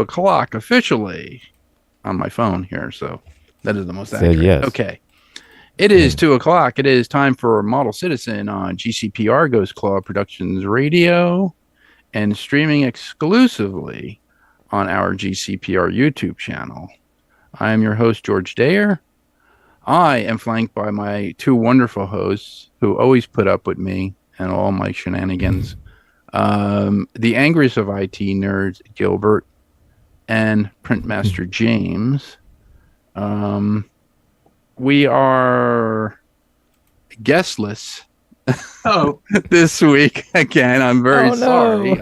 o'clock officially on my phone here, so that is the most So accurate. yes. Okay. It is 2 o'clock. It is time for Model Citizen on GCP Argos Claw Productions Radio and streaming exclusively on our GCPR YouTube channel. I am your host, George Dayer. I am flanked by my two wonderful hosts who always put up with me and all my shenanigans. The angriest of IT nerds, Gilbert, and Printmaster James. We are guestless this week again. I'm very sorry.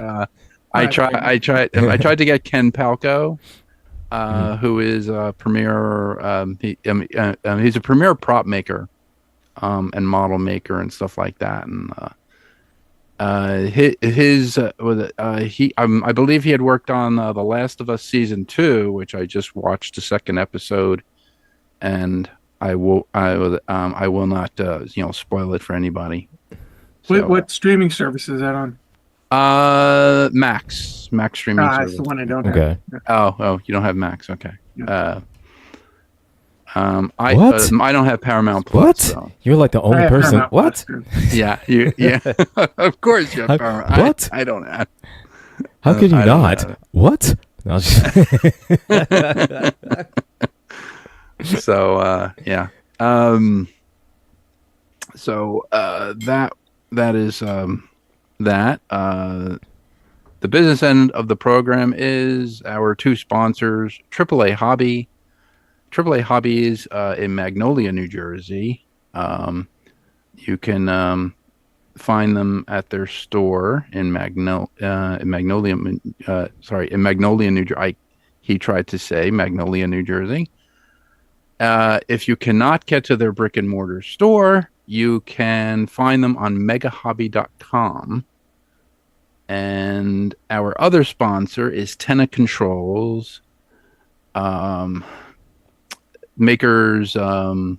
I tried to get Ken Palco, who is a premier. He's a premier prop maker, and model maker and stuff like that. And I believe he had worked on The Last of Us season 2, which I just watched the second episode, and I will not spoil it for anybody. So, What streaming service is that on? Max streaming service. That's the one I don't have. Okay. Oh, you don't have Max. Okay. Yeah. What? I don't have Paramount Plus. What? So. You're like the I only have person. Paramount What? Plus, too. Yeah, yeah. Of course you have Paramount. What? I don't have. How could you I don't not? have What? No, So yeah. That is that. The business end of the program is our two sponsors, AAA Hobby. AAA Hobby is in Magnolia, New Jersey. You can find them at their store in Magnolia, New Jersey. He tried to say Magnolia, New Jersey. If you cannot get to their brick and mortar store, you can find them on megahobby.com. And our other sponsor is Tenna Controls, makers of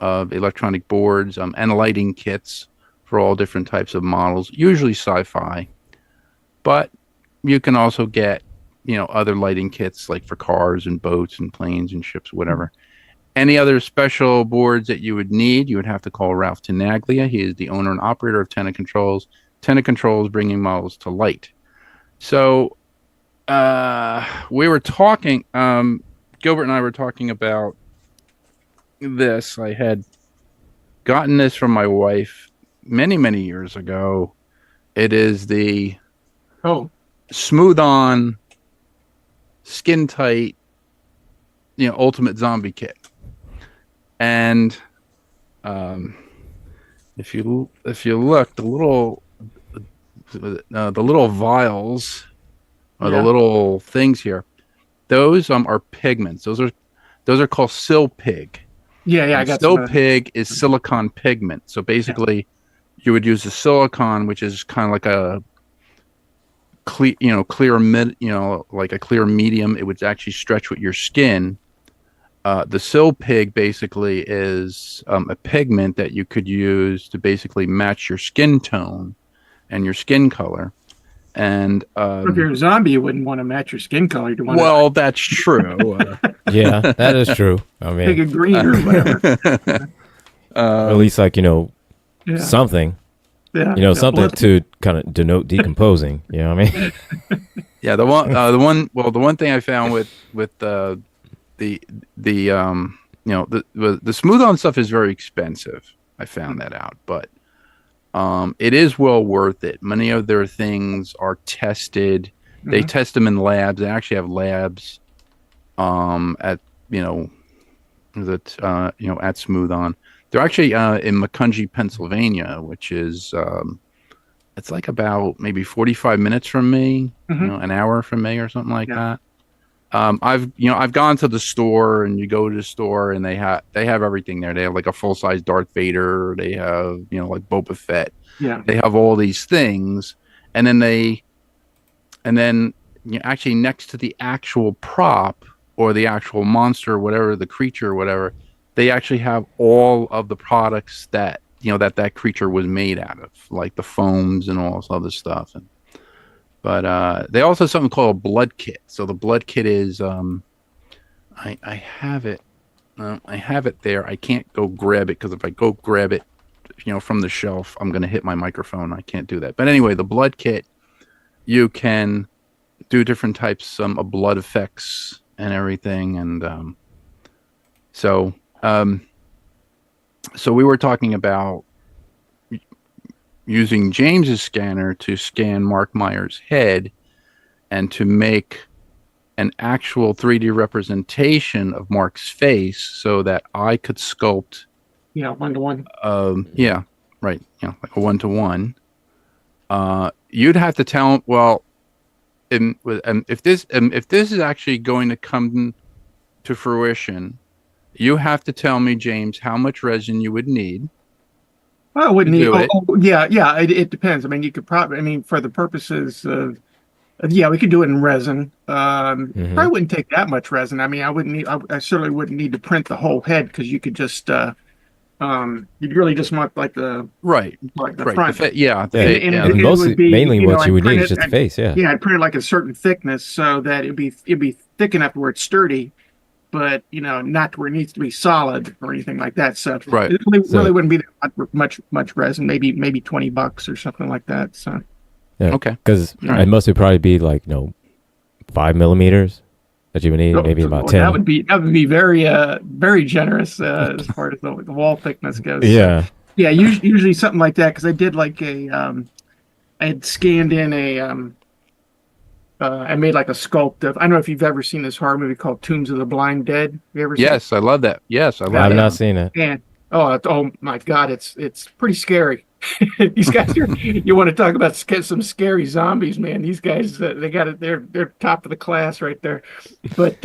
electronic boards and lighting kits for all different types of models, usually sci-fi. But you can also get, other lighting kits like for cars and boats and planes and ships, whatever. Any other special boards that you would need, you would have to call Ralph Tenaglia. He is the owner and operator of Tenna Controls. Tenna Controls bringing models to light. So we were talking, Gilbert and I were talking about this. I had gotten this from my wife many, many years ago. It is the Smooth On Skin Tight, Ultimate Zombie Kit. And if you look, the little vials or the little things here, those are pigments. Those are called Sil-Pig. Yeah, I got Sil-Pig is silicon pigment. So basically, you would use the silicon, which is kind of like a clear, like a clear medium. It would actually stretch with your skin. The Sil-Pig basically is a pigment that you could use to basically match your skin tone and your skin color. And if you're a zombie, you wouldn't want to match your skin color. That's true. yeah, that is true. I mean, take a green or whatever. at least something. Yeah, something to kind of denote decomposing. You know what I mean? Yeah, the one thing I found with the Smooth On stuff is very expensive. I found that out, but it is well worth it. Many of their things are tested. Mm-hmm. They test them in labs. They actually have labs at Smooth On. They're actually in Macungie, Pennsylvania, which is it's like about maybe 45 minutes from me, an hour from me or something like that. I've gone to the store, and you go to the store and they have everything there. They have like a full size Darth Vader. They have like Boba Fett. Yeah. They have all these things, and then actually next to the actual prop or the actual monster, whatever the creature, or whatever, they actually have all of the products that that creature was made out of, like the foams and all this other stuff. And But they also have something called a blood kit. So the blood kit is I have it. I have it there. I can't go grab it because if I go grab it, from the shelf, I'm going to hit my microphone. I can't do that. But anyway, the blood kit, you can do different types of blood effects and everything. And so we were talking about using James's scanner to scan Mark Myers' head and to make an actual 3D representation of Mark's face so that I could sculpt. Yeah, 1-to-1. Yeah, right. Like a 1-to-1. You'd have to tell. Well, if this is actually going to come to fruition, you have to tell me, James, how much resin you would need. Well, I wouldn't need. Do it. Yeah. It depends. I mean, you could probably. I mean, for the purposes of. Yeah, we could do it in resin. Probably wouldn't take that much resin. I mean, I wouldn't need. I certainly wouldn't need to print the whole head because you could just. You'd really just want like the right, the right. front. And it mostly, would be, mainly, what you would need print is just the I'd- face. Yeah. Yeah, I'd print it like a certain thickness so that it'd be thick enough where it's sturdy, but not where it needs to be solid or anything like that. So Right. it really, So- really wouldn't be that much resin. Maybe $20 or something like that. So Yeah. Okay. Because Right. it mostly probably be like 5 millimeters that you would need, maybe about 10. That would be very generous as far as the wall thickness goes. Yeah. Yeah, usually something like that because I did like I had scanned in I made like a sculpt of. I don't know if you've ever seen this horror movie called Tombs of the Blind Dead. Have you ever seen Yes, I love that. Yes, I love I've that. not seen it. it? And oh my God, it's pretty scary. These guys you want to talk about some scary zombies, man. These guys they got it. They're top of the class right there. But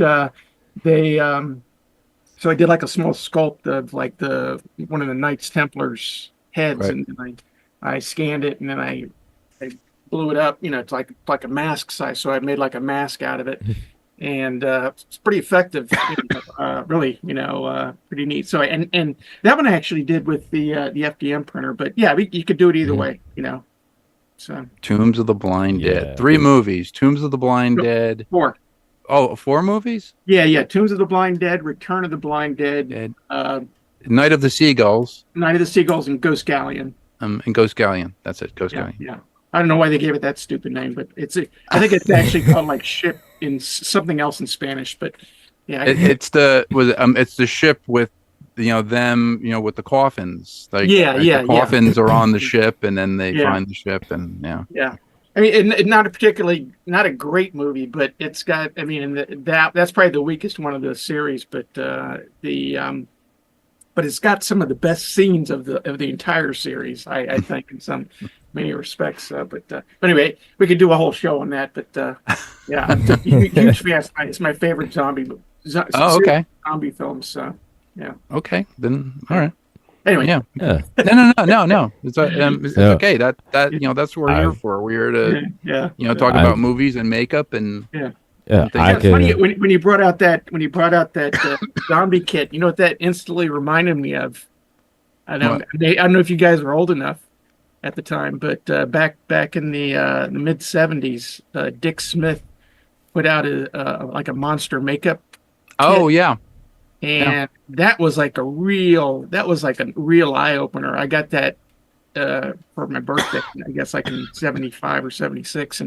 they so I did like a small sculpt of like one of the Knights Templars heads, Right. and then I scanned it, and then I blew it up. It's like a mask size, so I made like a mask out of it, and it's pretty effective. Really, pretty neat. So and that one I actually did with the FDM printer, but yeah, you could do it either way. So Tombs of the Blind Yeah. Dead. 3 movies. Tombs of the Blind Yep. Dead. 4. Oh, 4 movies? Yeah. Tombs of the Blind Dead, Return of the Blind Dead, Dead. uh, Night of the Seagulls. Night of the Seagulls, and Ghost Galleon. And Ghost Galleon. That's it. Ghost Yeah, Galleon. yeah. I don't know why they gave it that stupid name, but I think it's actually called like ship in something else in Spanish. But yeah, It's the ship with them with the coffins. Like, Yeah, the coffins are on the ship, and then they Yeah. find the ship, and yeah. yeah. I mean, not a great movie, but it's got. I mean, that's probably the weakest one of the series, but but it's got some of the best scenes of the entire series. I think in some many respects. But anyway, we could do a whole show on that. But yeah, I'm a huge fan. It's my favorite zombie. Oh, okay. Zombie films. So yeah. Okay, then all right. Anyway, Yeah. No. It's So- okay. That that's what we're here for. We're here to yeah. talk I- about movies and makeup and Yeah. Yeah, I It's funny could. when you brought out that zombie kit. You know what that instantly reminded me of? I don't know if you guys were old enough at the time, but back in the mid '70s, Dick Smith put out like a monster makeup, oh yeah. and that was like a real eye opener. I got that for my birthday, I guess like in '75 or '76,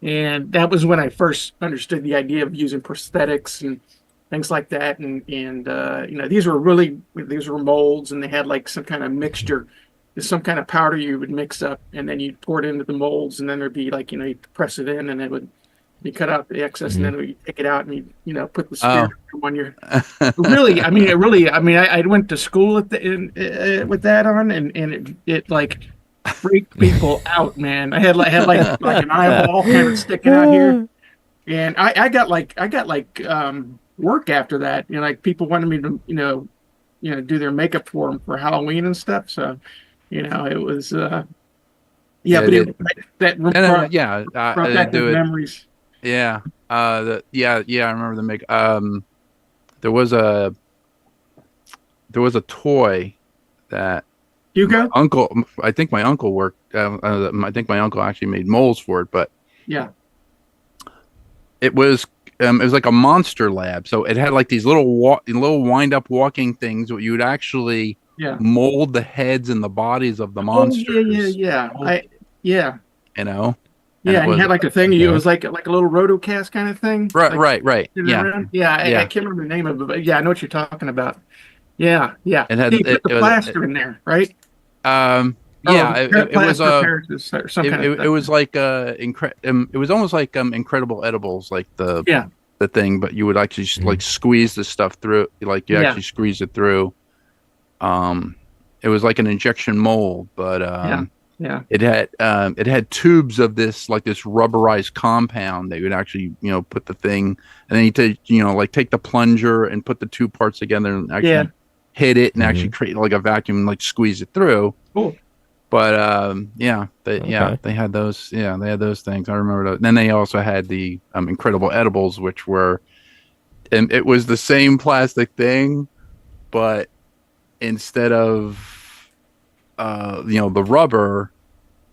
and that was when I first understood the idea of using prosthetics and things like that. And these were molds, and they had like some kind of mixture, some kind of powder you would mix up, and then you'd pour it into the molds, and then there'd be like, you press it in, and it would, you cut out the excess, and then you take it out, and you put the spirit on your. Really, I went to school with that on, and it like freaked people out, man. I had like an eyeball kind of sticking out here, and I got work after that. Like people wanted me to do their makeup for them for Halloween and stuff. So it was that brought back do the it. memories. Yeah. I remember the make. There was a toy that Hugo? I think my uncle worked. I think my uncle actually made molds for it, but Yeah. It was like a monster lab. So it had like these little wind up walking things where you would actually Yeah. mold the heads and the bodies of the Oh yeah, yeah, monsters. yeah. Yeah. You know, and Yeah, it and you was had like a thing. It Okay. was like a little rotocast kind of thing. Like right. spinning Yeah, around. Yeah, I yeah. can't remember the name of it, but yeah, I know what you're talking about. Yeah, yeah. It Yeah, had you put the it was plaster in there, right? yeah. Or It was plaster Paris or some kind of it thing. was like it was almost like Incredible Edibles, like Yeah, the thing, but you would actually Mhm. like squeeze the stuff through, like you yeah, actually squeeze it through. It was like an injection mold, but yeah, yeah, it had tubes of this rubberized compound that you would actually put the thing, and then you take take the plunger and put the two parts together and yeah. actually hit it and actually Mhm. create like a vacuum and like squeeze it through. Cool. But Okay. they had those, they had those things. I remember those. Then they also had the Incredible Edibles, which were, and it was the same plastic thing, but instead of the rubber,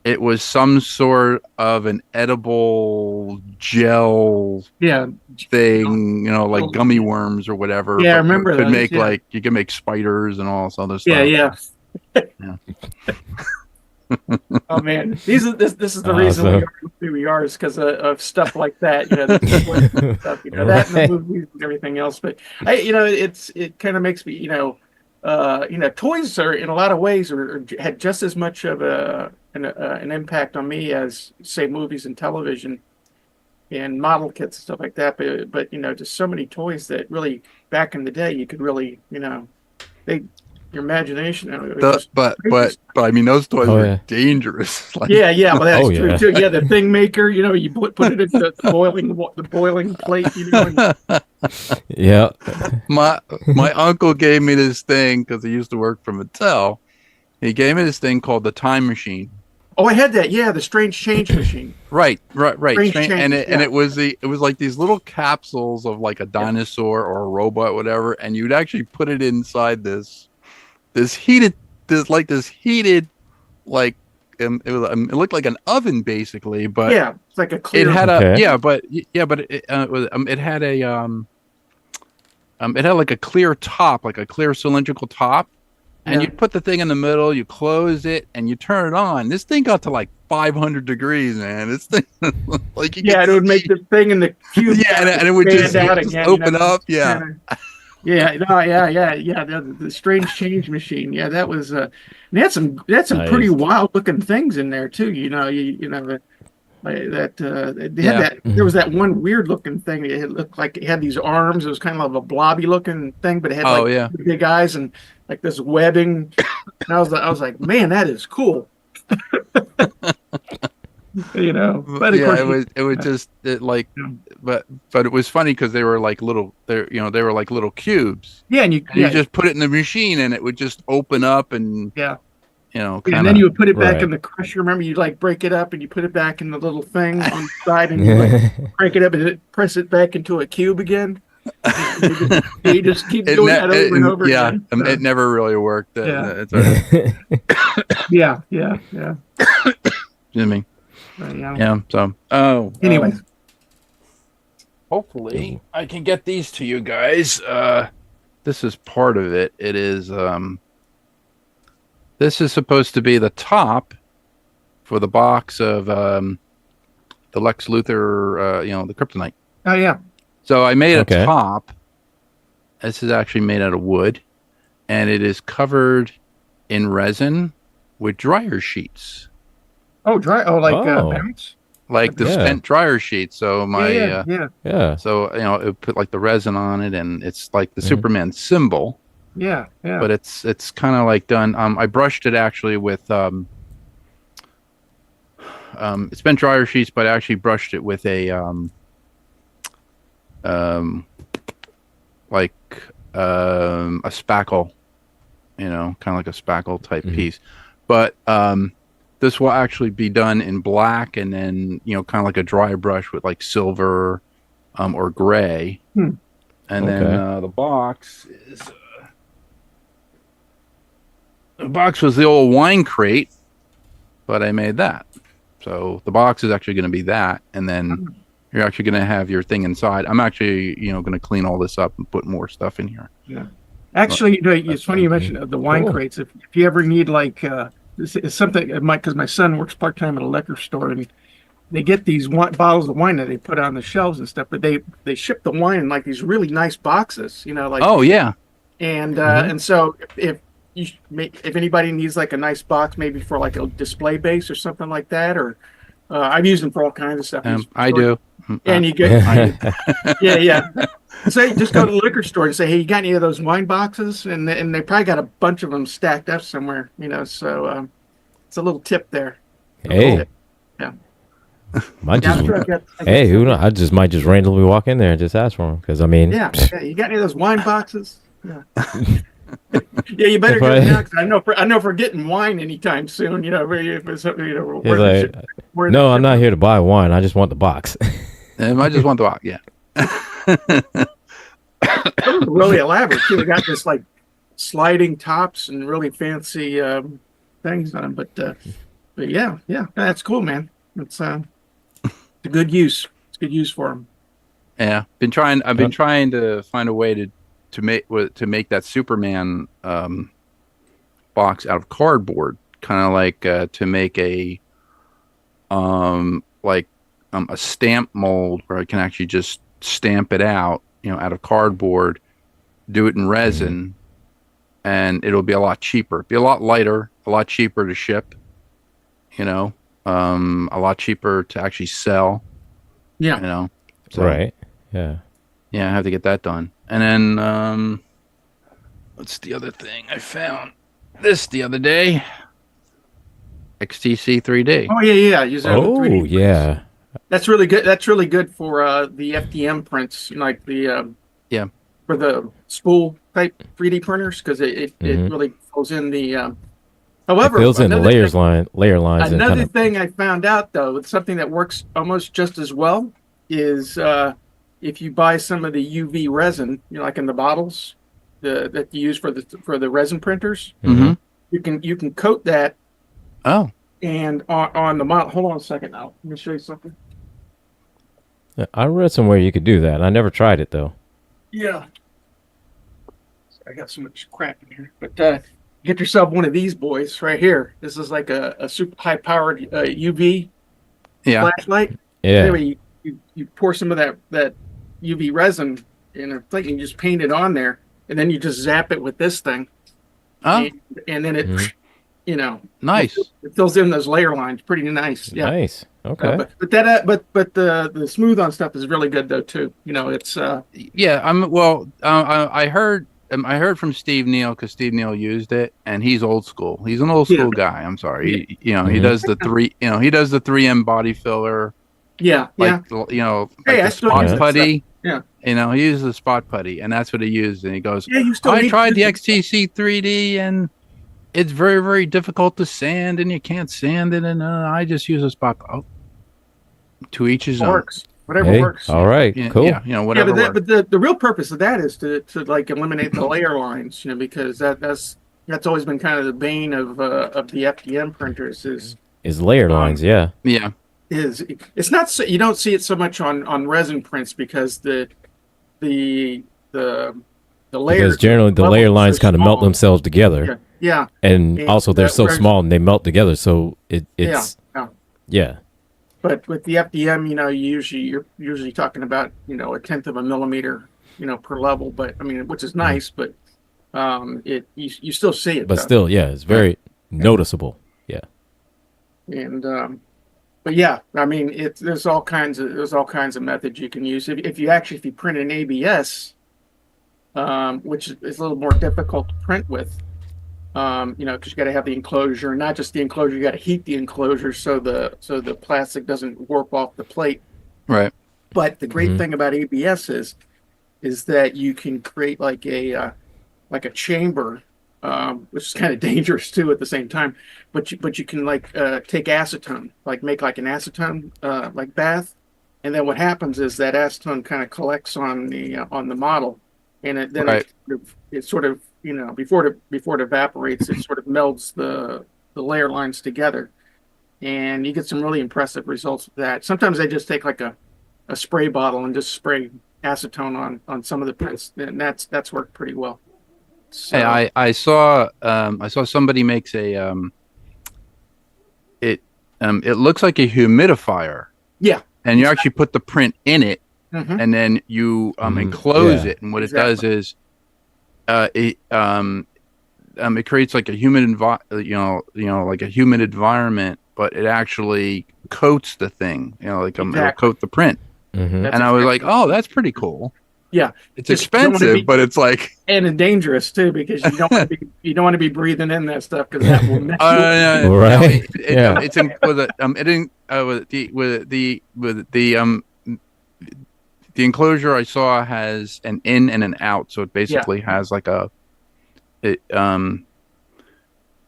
it was some sort of an edible gel Yeah, thing, like little- gummy worms or whatever. yeah. I But you remember could those. make Yeah, like you could make spiders and all this other yeah, stuff. yeah. Yeah. Oh man, this is the reason we Awesome. are who we are is because of stuff like that. You know, the stuff, that and the movies and everything else. But it kind of makes me, toys are in a lot of ways had just as much of an impact on me as say movies and television and model kits and stuff like that. But just so many toys that really back in the day you could really they your imagination it was just crazy. But I mean those toys Oh were yeah. dangerous. Like Yeah, yeah, well, that's Oh true yeah. too. Yeah, the thing maker, you put it in the boiling plate, and, Yeah. my uncle gave me this thing because he used to work for Mattel. He gave me this thing called the Time Machine. oh, I had that. Yeah, the strange change machine. Right. Strange And change. it was like these little capsules of like a dinosaur or a robot, whatever, and you'd actually put it inside this heated like it looked like an oven basically, but Yeah, it's like a it clear. had Okay. it had like a clear top, like a clear cylindrical top, and Yeah. you put the thing in the middle, you close it, and you turn it on. This thing got to like 500 degrees, man. This thing, like you Yeah, could it would make see- the thing in the cube. yeah, and it would just, expand out just again, open up, yeah. Yeah, no, yeah. The strange change machine. Yeah, that was. And they had some pretty Nice. wild looking things in there too. Like that they had Yeah. that there was that one weird looking thing. It looked like it had these arms. It was kind of a blobby looking thing, but it had Oh like yeah, big eyes and like this webbing. And I was like, man, that is cool. But of yeah. course, It was just like, Yeah. but it was funny because they were like they were like little cubes. yeah, and And you just put it in the machine and it would just open up and yeah. kind And then of. you would put it back Right. in the crusher. Remember, you like break it up and you put it back in the little thing on the side, and you like break it up and press it back into a cube again. You just keep doing that over and over Yeah, again. it never really worked. Yeah. It's all right. Yeah. Excuse me. Yeah. Yeah. So, Anyways, hopefully I can get these to you guys. This is part of it. It is. This is supposed to be the top for the box of the Lex Luthor. The Kryptonite. oh yeah, So I made Okay. a top. This is actually made out of wood, and it is covered in resin with dryer sheets, oh dry, oh like Oh. bounce. like the Yeah. spent dryer sheets. So my Yeah. Yeah. so it put like the resin on it, and it's like the Mhm. Superman symbol, Yeah. but it's kind of like done. I brushed it actually with it's been dryer sheets, but I actually brushed it with a spackle, kind of like a spackle type Mhm. piece. But this will actually be done in black, and then kind of like a dry brush with like silver or gray. Hmm. And then Okay. the box was the old wine crate, but I made that. So the box is actually going to be that, and then you're actually going to have your thing inside. I'm actually, going to clean all this up and put more stuff in here. Yeah. Actually, it's funny you mentioned the wine Cool. crates. If you ever need like it's something, because my son works part time at a liquor store, and they get these bottles of wine that they put on the shelves and stuff, but they ship the wine in like these really nice boxes, like. Oh yeah, And so if anybody needs like a nice box, maybe for like a display base or something like that, or I've used them for all kinds of stuff. I do. And you get, yeah. Say, just go to the liquor store and say, hey, you got any of those wine boxes? And they probably got a bunch of them stacked up somewhere, So it's a little tip there. Hey. Yeah. Might Yeah, just, I'm sure I got- hey, who knows? I might just randomly walk in there and just ask for them. Because, I mean, Yeah, you got any of those wine boxes? Yeah. Yeah, you better If do I- it now, 'cause I know if we're getting wine anytime soon, if it's, he's where like, no, I'm not here to buy wine. I just want the box. I just want the box. Yeah. Those are really elaborate too. They got this like sliding tops and really fancy things on them. But yeah, that's cool, man. It's a good use. It's good use for them. Yeah. I've been trying to find a way to make that Superman box out of cardboard, kind of like to make a stamp mold where I can actually just stamp it out, out of cardboard, do it in resin, and it'll be a lot cheaper. Be a lot lighter, a lot cheaper to ship, a lot cheaper to actually sell, Yeah. So, Right. Yeah. yeah, I have to get that done. And then, what's the other thing? I found this the other day. XTC 3D. Oh yeah. Use that with Oh, 3D. yeah. That's really good. That's really good for the FDM prints, like the Yeah. for the spool type 3D printers, because it Mhm. really fills in the. It However, fills in the another thing- layer lines. And Another kind of, thing I found out though, it's something that works almost just as well, is if you buy some of the UV resin, like in the bottles, that you use for the resin printers, Mm-hmm. you can coat that Oh, and on the model. Hold on a second now. Let me show you something. I read somewhere you could do that. I never tried it, though. Yeah. I got so much crap in here, but get yourself one of these boys right here. This is like a super high powered UV yeah. flashlight. Yeah. Anyway, you pour some of that UV resin in a plate and you just paint it on there, and then you just zap it with this thing, Oh, and then it, Mhm. nice. it fills in those layer lines. Pretty nice. Yeah. Nice. Okay. But the smooth on stuff is really good though too. It's Yeah, I heard from Steve Neal, because Steve Neal used it, and he's old school. He's an old school guy. I'm sorry. He Mhm. does the 3M body filler, yeah. like Hey, the I still spot use that putty. Yeah. He uses the spot putty, and that's what he used. And he goes, Yeah, you still I need tried to the use XTC 3D, and it's very, very difficult to sand, and you can't sand it. And I just use a spot. Oh, to each his it own. works. Whatever Hey, works. all right. Yeah, Cool. Yeah, whatever. Yeah, works. but the real purpose of that is to like eliminate the layer lines, because that's always been kind of the bane of the FDM printers Is layer lines, yeah. Yeah. is it's not so, you don't see it so much on resin prints because the layers, Because generally the layer levels lines are kind of melt small. themselves together. Yeah. And And also they're that so whereas- small and they melt together. So it's, Yeah. yeah. But with the FDM, you're usually talking about, a tenth of a millimeter, per level. But I mean, which is nice, but you still see it. But though. still, yeah, it's very noticeable. Yeah. And but yeah, I mean, there's all kinds of methods you can use. If you print an ABS, which is a little more difficult to print with, because you got to have the enclosure, not just the enclosure. You got to heat the enclosure so the plastic doesn't warp off the plate. Right. But the great Mhm. thing about ABS is that you can create like a chamber, which is kind of dangerous too at the same time. But you can take acetone, make like an acetone like bath, and then what happens is that acetone kind of collects on the model, and Right. it sort of before it evaporates, it sort of melds the layer lines together. and you get some really impressive results with that. Sometimes I just take like a spray bottle and just spray acetone on some of the prints, and that's worked pretty well. So Hey, I saw somebody makes it it looks like a humidifier, yeah, and you actually put the print in it, hmm and then you Mhm. enclose Yeah. it, and what it exactly. does is it creates like a humid like a humid environment, but it actually coats the thing, like it'll Exactly. coat the print. Mhm. That's And I was like, exactly. oh, that's pretty cool. Yeah, It's just you don't want to expensive, be but it's like, and dangerous too because you don't want to be breathing in that stuff because that will mess you up. no, Right. Yeah. it's in with it. It didn't the enclosure I saw has an in and an out, so it Yeah, basically has like a it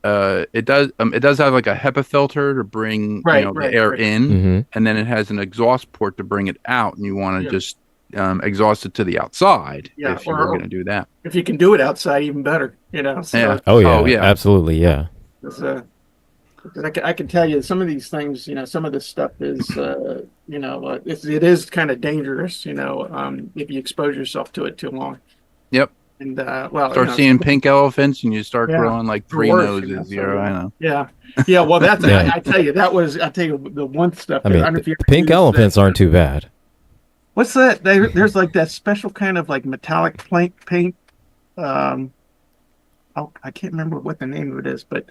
it does have like a HEPA filter to bring right, the right, air right. in, Mhm. and then it has an exhaust port to bring it out, and you want to Yeah, just exhaust it to to the outside yeah. if you were going to do that. If you can do it outside, even better. You know, Yeah. so Oh Oh yeah. yeah. Absolutely. Yeah. it's, because I can tell you some of these things. You know, some of this stuff is it is kind of dangerous. If you expose yourself to it too long. Yep. And well, Start seeing pink elephants, and you start yeah, growing like or three worse. noses. So I know. yeah, yeah. Well, that's Yeah. I tell you I tell you the one stuff. I I mean, don't know if you the ever pink used elephants that. aren't too bad. What's that? There's like that special kind of like metallic plank paint. Um, I can't remember what the name of it is, but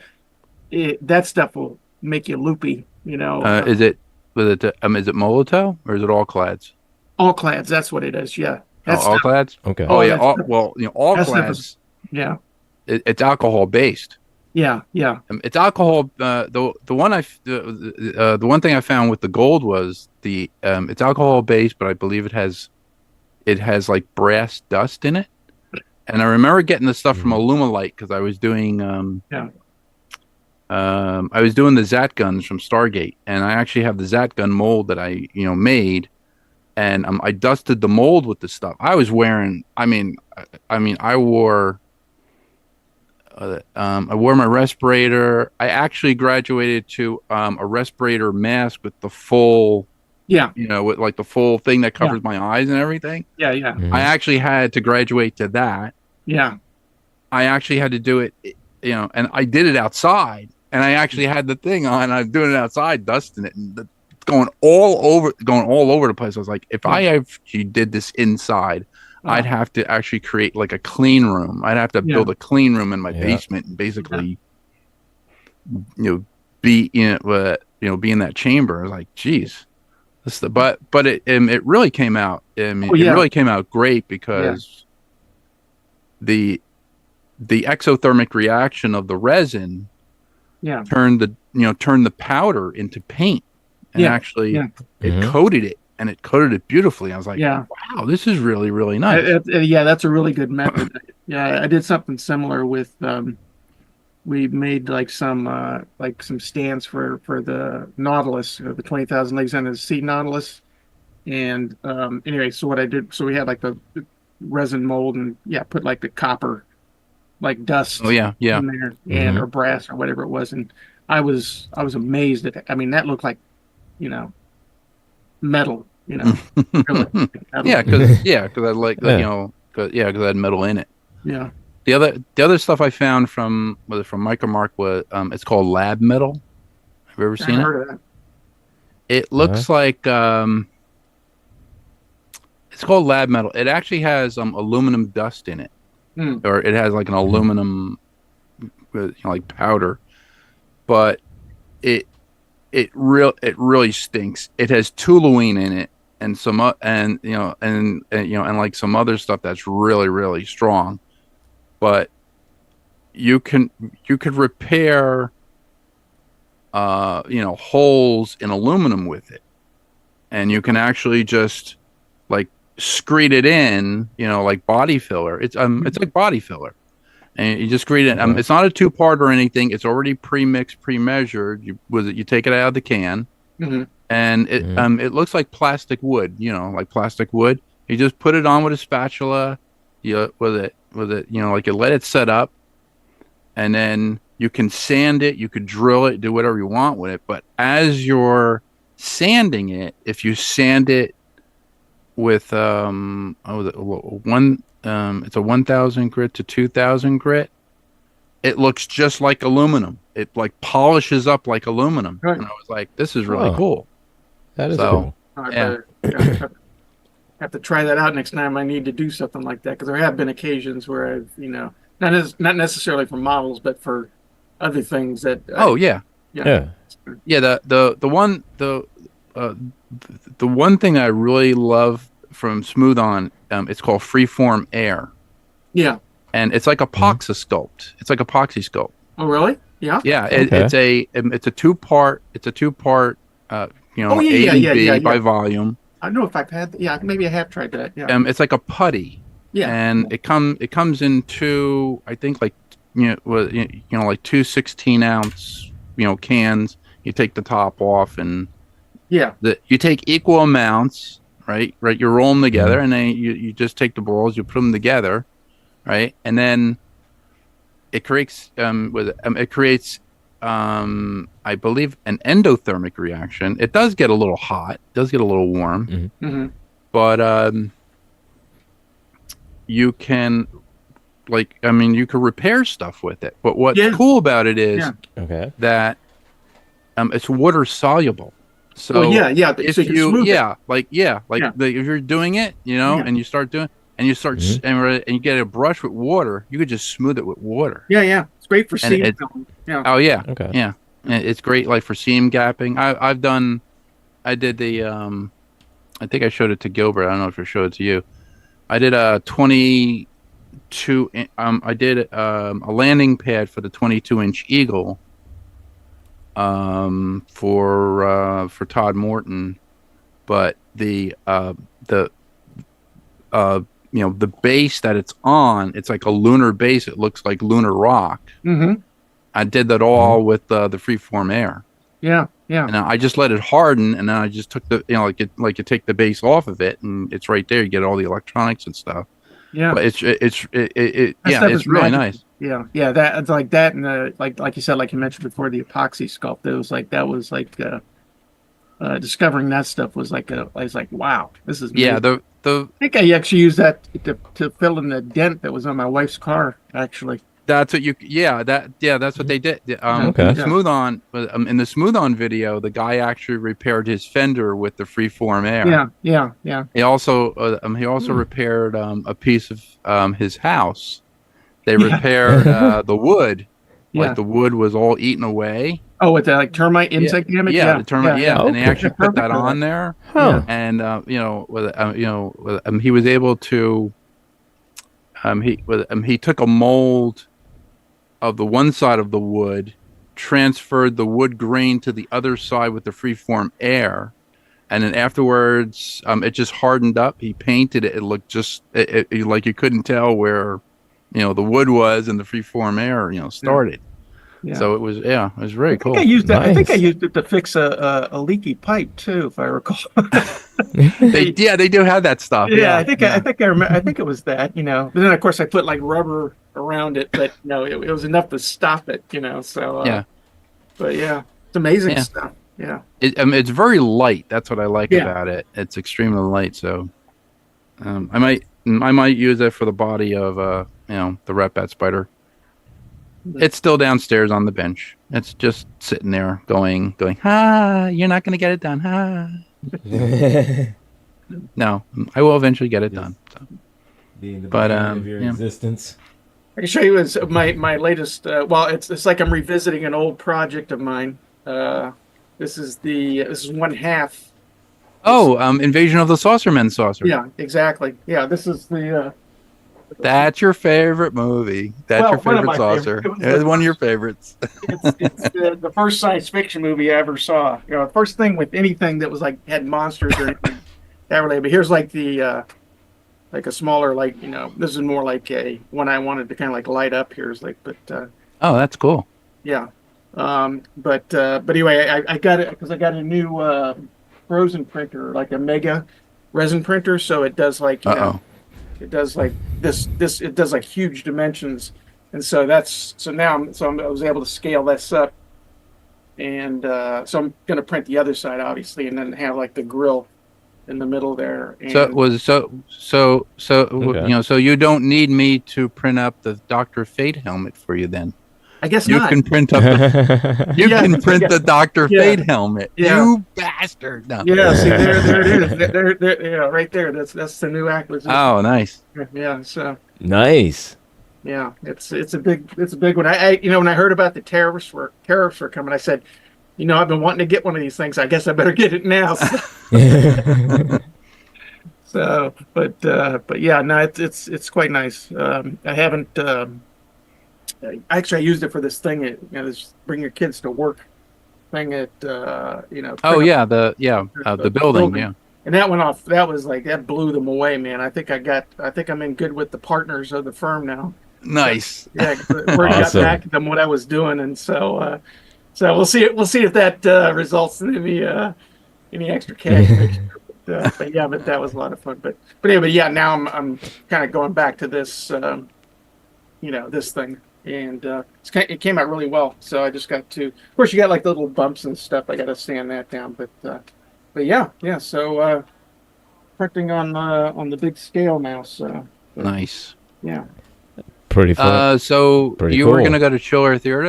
that stuff will make you loopy. Is it is it Molotov or is it all clads? All clads. That's what it is. Yeah, Oh, that all stuff. clads? Okay. Oh Oh, yeah. Well, all that stuff is. clads. Yeah, It's alcohol based. yeah, yeah, It's alcohol. The one thing I found with the gold was it's alcohol based, but I believe it has like brass dust in it. And I remember getting the stuff from Mhm. Alumilite because yeah. I was doing the Zat guns from Stargate, and I actually have the Zat gun mold that I made, and I dusted the mold with the stuff. I was wearing. I wore my respirator. I actually graduated to a respirator mask with the full, Yeah, with like the full thing that yeah, covers my eyes and everything. yeah, yeah, I Mhm. actually had to graduate to that. yeah, I actually had to do it, and I did it outside. And I actually had the thing on. I'm doing it outside, dusting it, and going all over the place. I was like, if yeah. I actually did this inside, I'd Oh, have to actually create like a clean room. I'd have to yeah, build a clean room in my Yeah. basement and yeah, basically, be be in that chamber. I was like, geez, but it really came out. I mean, oh, it yeah, really came out great yeah, because the the exothermic reaction of the resin yeah, turned the powder into paint, and yeah, actually yeah, it Mhm. coated it, and it coated it beautifully. I was like, yeah. wow, this is really, really nice. Yeah, that's a really good method. Yeah, I did something similar with we made like some stands for the Nautilus, the 20,000 leagues under the sea Nautilus. And anyway, so what I did, so we had like the resin mold and yeah, put like the copper like Oh dust yeah, yeah. in there and Mhm. or brass or whatever it was, and I was amazed at it. I mean, that looked like you know metal, really metal. Because I like that, Yeah. because I had metal in it. Yeah, The other stuff I found from Micromark was it's called lab metal. Have you ever I seen it? heard of that. It Uh-huh. looks like it's called lab metal. It actually has aluminum dust in it, Hmm. or it has like an Mhm. aluminum like powder, but it it really stinks. It has toluene in it and and like some other stuff that's really, really strong. But you can you could repair holes in aluminum with it, and you can actually just like screed it in, like body filler. It's like body filler, and you just screed it. Okay. It's not a two-part or anything. It's already pre-mixed, pre-measured. You take it out of the can, Mhm. and Mhm. it looks like plastic wood, like plastic wood. You just put it on with a spatula, like you let it set up, and then You can sand it, you could drill it, do whatever you want with it. But as you're sanding it, if you sand it with it's a 1,000 grit to 2,000 grit, it looks just like aluminum. It like polishes up like aluminum. Right. And I was like, this is really Oh. cool. That is So- cool. I Yeah. better, have to try that out next time I need to do something like that, because there have been occasions where I've, not necessarily for models, but for other things that. Oh yeah. Yeah. Yeah, the one thing I really love from Smooth On, it's called Freeform Air, Yeah. and it's like epoxy sculpt. It's like epoxy sculpt. Oh, really? Yeah. Yeah, Okay. it's a two part. Oh, yeah, A and yeah, B yeah, by yeah. volume. I don't know if I've had. Yeah, maybe I have tried that. Yeah. It's like a putty, Yeah. and it comes in two. I think like like two 16-ounce cans. You take the top off and. Yeah. You take equal amounts, right? You roll them together, and then you just take the balls, you put them together, right? And then it creates I believe an endothermic reaction. It does get a little hot, does get a little warm, Mm-hmm. but you can you can repair stuff with it. But what's Yeah. cool about it is Yeah. Okay. that it's water soluble. So Oh, yeah, yeah. if So you can you smooth it. yeah Yeah. if you're doing it Yeah. and you start doing and you start Mhm. and you get a brush with water, you could just smooth it with water. Yeah, yeah. It's great for And seam it- filling. Yeah. Oh yeah, Okay. yeah. And it's great like for seam gapping. I did the I think I showed it to Gilbert. I don't know if I showed it to you. I did a 22 I did a landing pad for the 22-inch Eagle for Todd Morton, but the base that it's on, it's like a lunar base. It looks like lunar rock. Mm-hmm. I did that all with the Freeform Air, Yeah, yeah. and I just let it harden, and then I just took the like you take the base off of it, and it's right there. You get all the electronics and stuff. Yeah. But it's That yeah, stuff it's is really magical. nice. Yeah, yeah, that it's like that, and like you said, like you mentioned before, the epoxy sculpt. That was like discovering that stuff was like I was like, wow, this is Yeah, amazing. the I think I actually used that to fill in the dent that was on my wife's car. Actually, That's what that's what they did. Okay. In the Smooth On video, the guy actually repaired his fender with the Freeform Air. yeah. He also repaired a piece of his house. They Yeah. repaired the wood. Yeah. Like the wood was all eaten away. Oh, with the like termite insect damage. Yeah, the termite. Yeah, and they Okay. actually put that Perfect for on there. Huh. And he was able to. He took a mold of the one side of the wood, transferred the wood grain to the other side with the Freeform Air, and then afterwards, it just hardened up. He painted it. It looked just like you couldn't tell where, the wood was and the Freeform Air, started. Yeah. So it was very I cool. think I used that. I think I Nice. used it to fix a leaky pipe too, if I recall. They do have that stuff. Yeah, I think I remember. I think it was that. But then of course I put like rubber around it, but no, it was enough to stop it. So Yeah. But yeah, it's amazing Yeah. stuff. Yeah. It's very light. That's what I like Yeah. about it. It's extremely light. So, I might use it for the body of the Red Bat Spider. It's still downstairs on the bench. It's just sitting there going, you're not gonna get it done, No, I will eventually get it done. So. The But, beginning of your yeah. existence. I can show you my latest. Well, it's like I'm revisiting an old project of mine. This is one half. Oh, Invasion of the Saucermen saucer. Yeah, exactly. Yeah, this is the. That's your favorite movie. That's Well, your one of favorite my saucer. favorite. It was It's the one of your first- favorites. It's the first science fiction movie I ever saw. The first thing with anything that was like had monsters or anything that related. But here's like the like a smaller this is more like a one I wanted to kind of like light up. Here's like Oh, that's cool. yeah. But anyway, I got it because I got a new frozen printer, like a mega resin printer. So it does like Uh-oh. it does like this it does like huge dimensions. and so I was able to scale this up, and so I'm going to print the other side obviously, and then have like the grill in the middle there. And So it was Okay. so you don't need me to print up the Dr. Fate helmet for you then. I guess You not. can print up the, you Yeah, can print yeah, the Dr. yeah, Fate helmet. yeah. You bastard. No. Yeah, see there it is. There, yeah, right there. That's the new acquisition. Oh, nice. Yeah, so Nice. yeah, it's a big one. When I heard about the tariffs were coming, I said, I've been wanting to get one of these things. I guess I better get it now. But yeah, no, it's quite nice. I haven't actually I used it for this thing at this bring your kids to work thing at Oh yeah, the building. Yeah. and that went off. That blew them away, man. I think I'm in good with the partners of the firm now. Nice. Yeah, word got Awesome. back to them what I was doing, and so we'll see if that results in any extra cash. But yeah, but that was a lot of fun. But anyway, yeah, now I'm kind of going back to this this thing, and it came out really well. So I just got to, of course, you got like the little bumps and stuff. I got to sand that down, but yeah. So printing on the big scale now. So Nice. yeah. Pretty fun. So Pretty you were cool. gonna go to Chiller Theater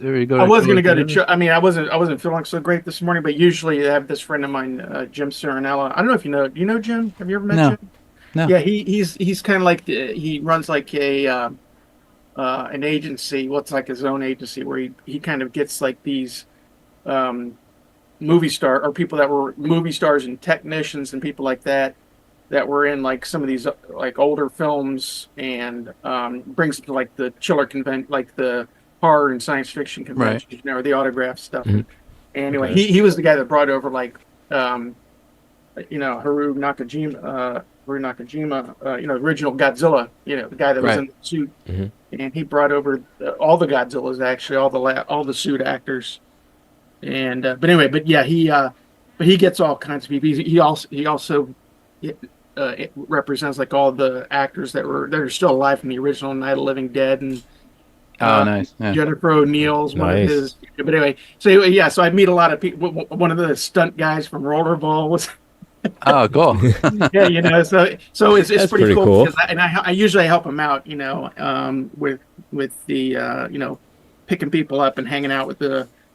or you go I was Chiller going to go to. Theater? I mean, I wasn't feeling so great this morning, but usually I have this friend of mine, Jim Serenella. I don't know if you know. Do you know Jim? Have you ever met No. Jim? No. Yeah, he's kind of like he runs like an agency. Well, it's like his own agency where he kind of gets like these movie star or people that were movie stars and technicians and people like that were in like some of these like older films and brings them to like the Chiller convent, like the horror and science fiction conventions, the autograph stuff. Mhm. Anyway, Okay. he was the guy that brought over like Haru Nakajima, original Godzilla, the guy that was Right. in the suit, Mhm. and he brought over all the Godzillas, actually, all the suit actors, and but yeah, he gets all kinds of people. He also it represents like all the actors that are still alive from the original Night of the Living Dead, and Oh, nice. Yeah. Jennifer O'Neill's one of Nice. his. But anyway, so I meat a lot of people. One of the stunt guys from Rollerball was. Oh, cool. Yeah, so it's That's pretty pretty cool, cool. because I usually help him out, with the picking people up and hanging out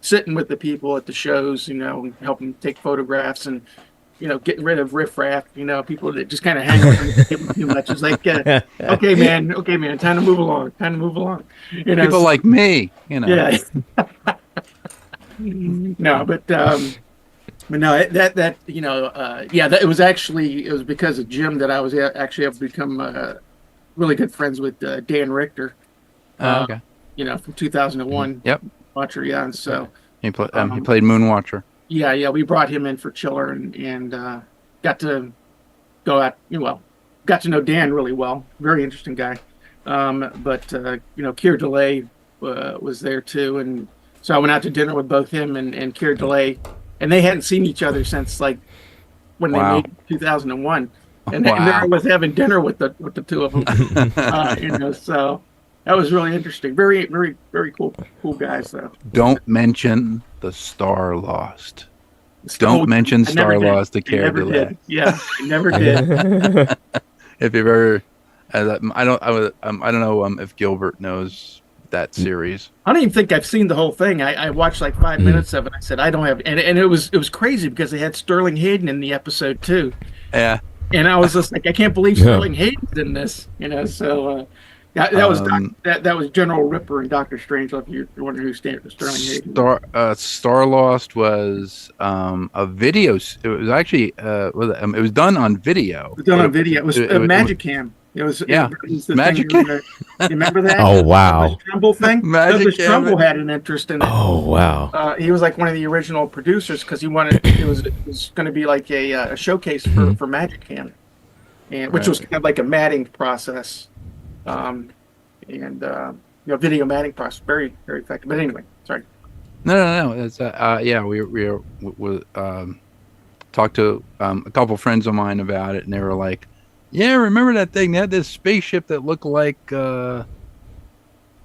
sitting with the people at the shows, and help them take photographs and getting rid of riffraff, people that just kind of hang around too much. It's like, okay, man, time to move along, People like me, yeah. No, but no, it was because of Jim that I was actually able to become really good friends with Dan Richter, Oh, okay. from 2001 Yep. Watcher, yeah, and so He played Moonwatcher. yeah, we brought him in for Chiller and got to go out, got to know Dan really well, very interesting guy, but Keir DeLay was there too, and so I went out to dinner with both him and Keir DeLay, and they hadn't seen each other since like when they Wow. made 2001, and there I Wow. was having dinner with the two of them, so that was really interesting. Very, very, very cool guys though. Don't mention the Star Lost. Oh, Don't mention I never Star did. Lost to I Keir never DeLay. did. Yeah, I never did. If you've ever, I don't know if Gilbert knows that series. I don't even think I've seen the whole thing. I watched like 5 minutes of it. I said I don't have, and it was crazy because they had Sterling Hayden in the episode too, Yeah. and I was just like, I can't believe Yeah. Sterling Hayden's in this, So that was that was General Ripper and Doctor Strangelove. You're wondering who Sterling Hayden. Star Lost was a video. It was actually it was done on video. It was done on video. It was Magic Cam. It was Yeah. it was the Magic thing. Cam. You remember that? Oh, wow. Douglas Trumbull thing. Magic Douglas Cam. Trumbull had an interest in it. Oh, wow. He was like one of the original producers because he wanted it was going to be like a showcase for Magic Cam, and which was kind of like a matting process, video matting process, very very effective. But anyway, sorry. No. It's yeah. We talked to a couple friends of mine about it, and they were like, "Yeah, remember that thing? They had this spaceship that looked like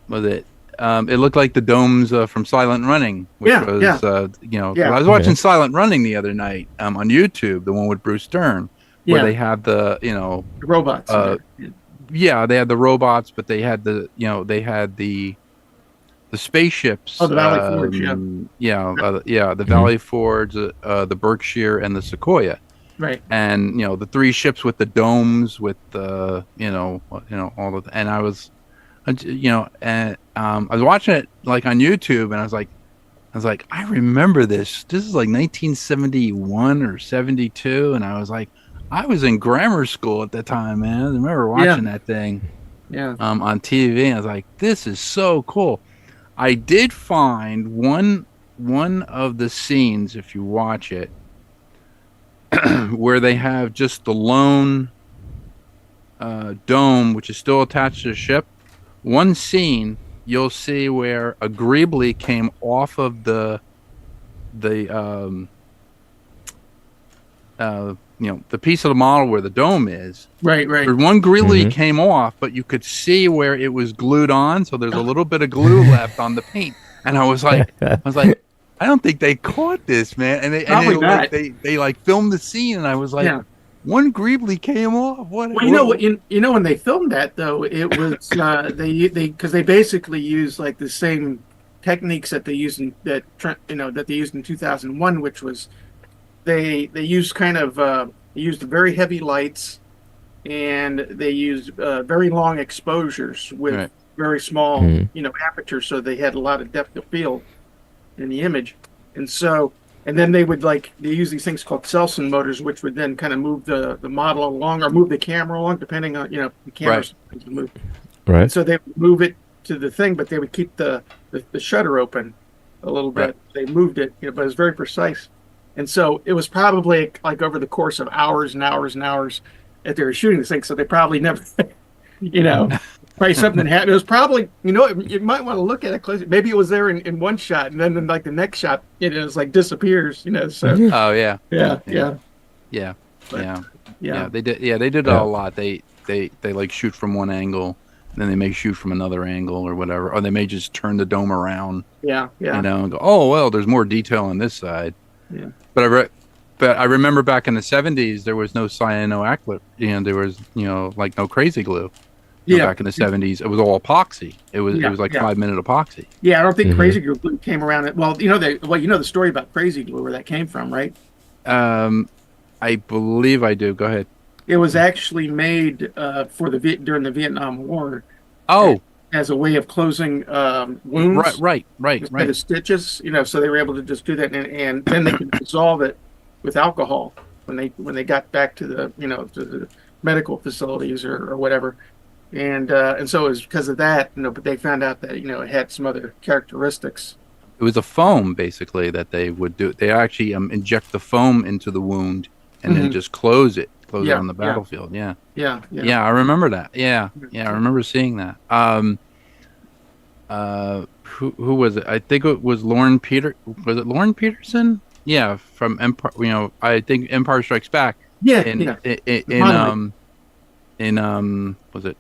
was it? It looked like the domes from Silent Running, which Yeah, was, yeah. 'cause Yeah. I was watching Silent Running the other night on YouTube, the one with Bruce Stern, where Yeah. they had the, The robots in uh, there. Yeah. yeah, they had the robots, but they had they had the Oh, spaceships, the Valley Forge. Yeah. the Mhm. Valley Forge, the Berkshire, and the Sequoia, Right. and the three ships with the domes with the all of, and I was watching it like on YouTube, and I was like, I remember this. This is like 1971 or 72, and I was like, I was in grammar school at the time, man. I remember Yeah. watching that thing Yeah. on TV, and I was like, this is so cool. I did find one of the scenes, if you watch it, where they have just the lone dome, which is still attached to the ship. One scene you'll see where a Greebly came off of the the piece of the model where the dome is. Right. Right. There's one Greeley Mhm. came off, but you could see where it was glued on, so there's a little bit of glue left on the paint. And I was like, I don't think they caught this, man. And Probably not. they like filmed the scene, and I was like, Yeah. one Greeley came off. What? Well, you know what? You know when they filmed that though, it was they because they basically used like the same techniques that they used in that they used in 2001, which was they used kind of they used very heavy lights, and they used very long exposures with Right. very small Mhm. apertures, so they had a lot of depth of field in the image. And so, and then they use these things called Selson motors, which would then kind of move the model along or move the camera along, depending on the camera's supposed to move. And Right. so they would move it to the thing, but they would keep the shutter open a little bit. Right. They moved it, but it was very precise. And so it was probably like over the course of hours and hours and hours that they were shooting this thing. So they probably never, you know, probably something happened. It was probably, you might want to look at it closely. Maybe it was there in one shot, and then in like the next shot, it's like disappears. So Oh yeah, yeah, yeah, but, yeah. yeah, They did. Yeah, they did Yeah. a lot. They like shoot from one angle, and then they may shoot from another angle or whatever, or they may just turn the dome around, yeah, and go, oh well, there's more detail on this side. yeah. But I remember back in the 70s there was no cyanoacrylate, there was like no crazy glue. Yeah. Back in the 70s it was all epoxy. It was like Yeah. 5-minute epoxy. Yeah, I don't think Mhm. Crazy Glue came around. Well, the story about Crazy Glue where that came from, right? I believe I do. Go ahead. It was actually made during the Vietnam War Oh, as a way of closing wounds right. instead of stitches. So they were able to just do that, and then they could dissolve it with alcohol when they got back to the medical facilities or whatever. And so it was because of that, but they found out that it had some other characteristics. It was a foam basically that they would do. They actually inject the foam into the wound and then Mhm. just close it Yeah, on the yeah. battlefield. Yeah. Yeah, Yeah, I remember that. Yeah, I remember seeing that. Who was it? I think it was Lauren Peter. Was it Lauren Peterson? Yeah, from Empire. I think Empire Strikes Back. yeah, In yeah. in was it?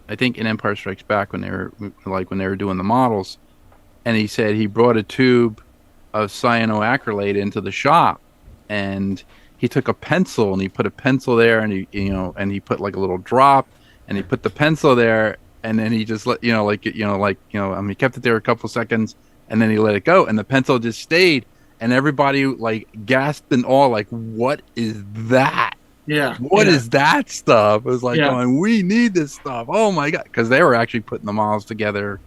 I think in Empire Strikes Back when they were doing the models, and he said he brought a tube of cyanoacrylate into the shop, and he took a pencil and he put a pencil there, and he put like a little drop, and he put the pencil there, and then he just let he kept it there a couple seconds, and then he let it go, and the pencil just stayed, and everybody like gasped in awe, like, what is that? Yeah. What yeah. is that stuff? It was like Yeah. going, we need this stuff. Oh my god, because they were actually putting the models together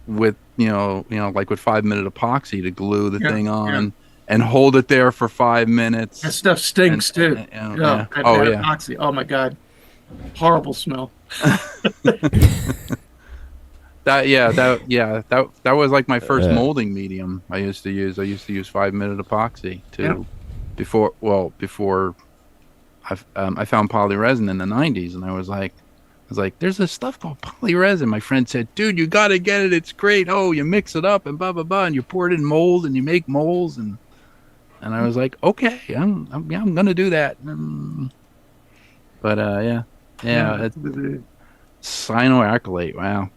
with like with 5-minute epoxy to glue the Yeah, thing on and hold it there for 5 minutes. That stuff stinks too. Yeah. That Oh yeah. epoxy. Oh my god, horrible smell. That was like my first Yeah. molding medium. I used to use 5-minute epoxy Yeah. before I found polyresin in the 90s, and I was like, there's this stuff called polyresin. My friend said, dude, you got to get it. It's great. Oh, you mix it up and blah, blah, blah. And you pour it in molds and you make molds. And I was like, okay, I'm going to do that. But, yeah, it's cyanoacrylate. Wow.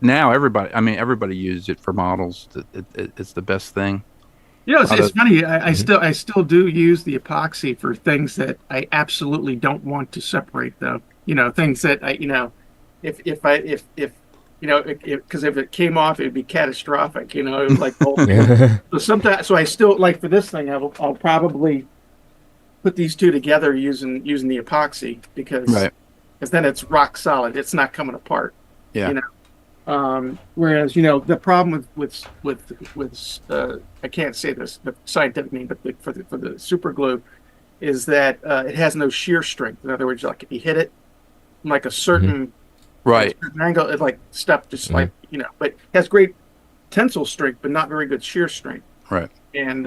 now everybody uses it for models. It's the best thing. It's funny. Mhm. I still do use the epoxy for things that I absolutely don't want to separate, though. Things that if because if it came off, it'd be catastrophic. It was like the whole thing. So sometimes, so I still like for this thing, I'll probably put these two together using the epoxy Right. because then it's rock solid. It's not coming apart. Yeah. You know. Whereas the problem with I can't say this the scientific name, but for the super glue is that it has no shear strength. In other words, like if you hit it from like a certain, Right. certain angle, it like stuff just Mhm. like but it has great tensile strength, but not very good shear strength. Right. And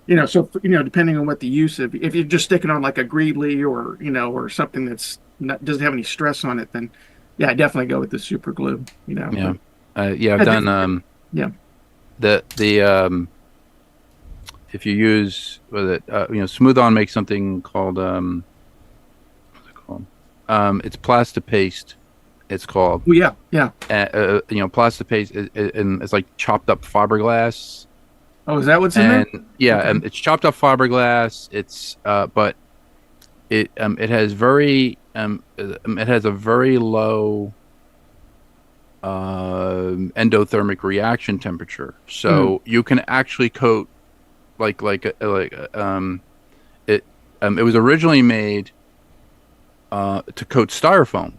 depending on what the use of, if you're just sticking on like a Greedley or something that's doesn't have any stress on it, then yeah, I definitely go with the super glue. Yeah. Yeah. I've done Yeah. the if you use with it Smooth On makes something called what's it called? It's Plastipaste. It's called. Oh yeah, yeah. Plastipaste and it's like chopped up fiberglass. Oh, is that what's in there? And yeah, Okay. it's chopped up fiberglass. It's but it has a very low endothermic reaction temperature, so you can actually coat it. It was originally made to coat styrofoam,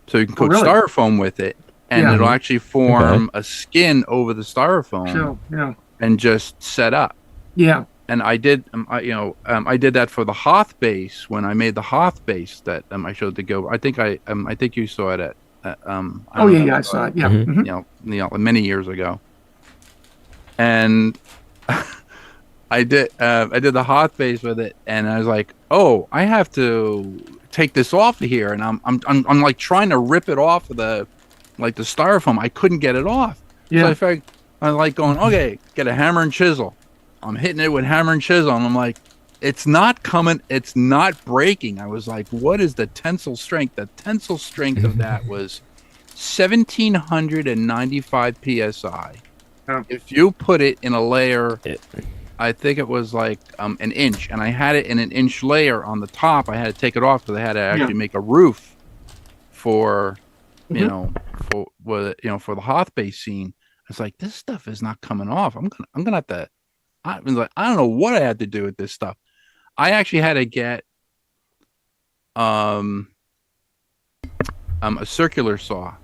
so you can coat Really? styrofoam with it, and Yeah. it'll actually form a skin over the styrofoam So yeah, and just set up. yeah, And I did, I did that for the Hoth base when I made the Hoth base that I showed to go. I think you saw it at, I oh don't yeah, know, yeah. I saw it. Yeah. Mhm. Mhm. many years ago. And I did the Hoth base with it, and I was like, oh, I have to take this off of here, and I'm like trying to rip it off of the styrofoam. I couldn't get it off, so Yeah. I figured I'm like going, okay, get a hammer and chisel. I'm hitting it with hammer and chisel, and I'm like, it's not coming, it's not breaking. I was like, what is the tensile strength? The tensile strength of that was 1795 psi. Oh. If you put it in a layer, It- I think it was like an inch, and I had it in an inch layer on the top. I had to take it off because I had to actually make a roof for, for the Hoth base scene. It's like, this stuff is not coming off. I'm gonna have to. I was like, I don't know what I had to do with this stuff. I actually had to get a circular saw,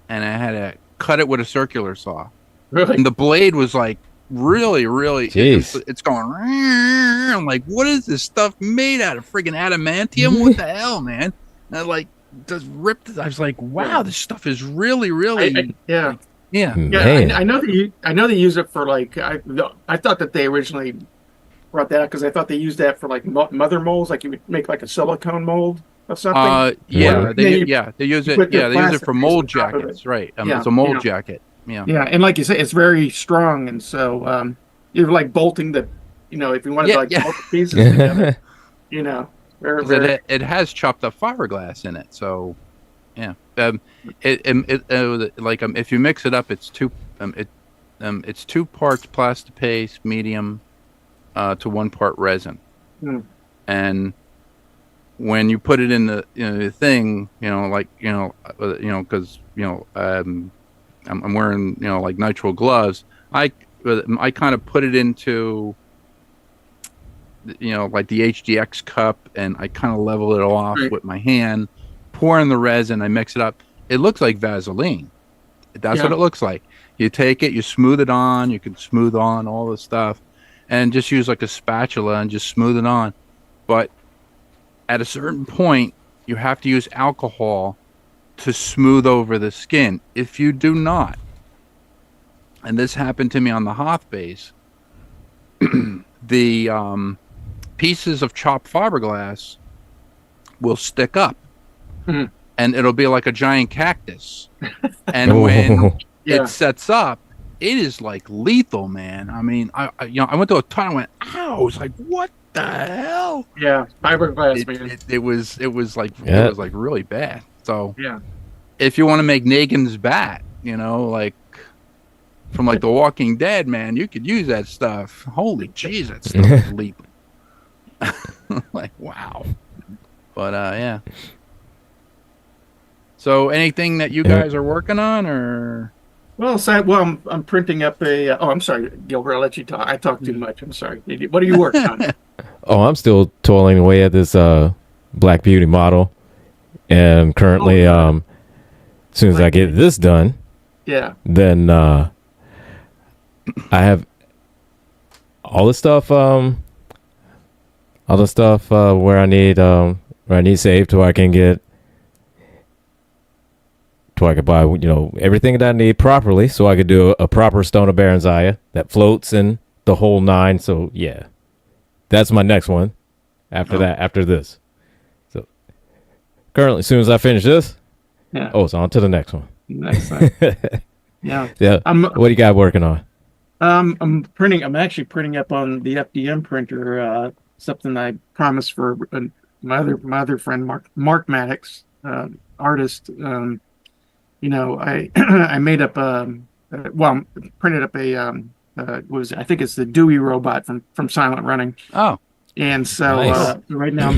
and I had to cut it with a circular saw. Really? And the blade was like really, Jeez. it's going. I'm like, what is this stuff made out of? Friggin' adamantium? What the hell, man? And I like just ripped it. I was like, wow, this stuff is really, really. Yeah. Yeah. Yeah. Man. I know they use it for like I thought that they originally brought that up because I thought they used that for like mother molds, like you would make like a silicone mold of something. Yeah, Yeah, they use it. put the Yeah, they use it plastic for piece mold on top of it. jackets, right? Yeah, It's a mold yeah. jacket. Yeah. Yeah, and like you say, it's very strong, and so you're like bolting if you wanted to like bolt the pieces together, very 'Cause very. it has chopped up fiberglass in it, so yeah. If you mix it up, it's it's 2 parts plastipaste medium to 1 part resin, Hmm. and when you put it in the thing, because I'm wearing like nitrile gloves. I kind of put it into like the HDX cup, and I kind of level it off Right. with my hand, pour in the resin, I mix it up. It looks like Vaseline. That's what Yeah. it looks like. You take it, you smooth it on, you can smooth on all the stuff, and just use like a spatula and just smooth it on. But at a certain point, you have to use alcohol to smooth over the skin. If you do not, and this happened to me on the Hoth base, the pieces of chopped fiberglass will stick up, Mhm. and it'll be like a giant cactus. And when Yeah. it sets up, it is like lethal, man. I mean, I went to a ton. I went, ow! I was like, what the hell? Yeah, fiberglass, man. It was like Yeah. it was like really bad. So Yeah. if you want to make Negan's bat, like from like The Walking Dead, man, you could use that stuff. Holy jeez, that stuff is leaping. Like, wow. But yeah. So anything that you guys are working on, or? Well, I'm printing up a. Oh, I'm sorry, Gilbert. I'll let you talk. I talk too much. I'm sorry. What are you working on? Oh, I'm still toiling away at this Black Beauty model, and currently, as soon as I get this done, Yeah. then I have all the stuff, where I need saved, to where I can get, to where I can buy, everything that I need properly, so I could do a proper Stone of Baranzaya that floats and the whole nine. So yeah, that's my next one. After this. So currently, as soon as I finish this, it's on to the next one. Next one. Yeah. What do you got working on? I'm actually printing up on the FDM printer, something I promised for my other friend, Mark Maddox, artist. I I made up printed up I think it's the Dewey robot from Silent Running. Oh. And so Nice. right now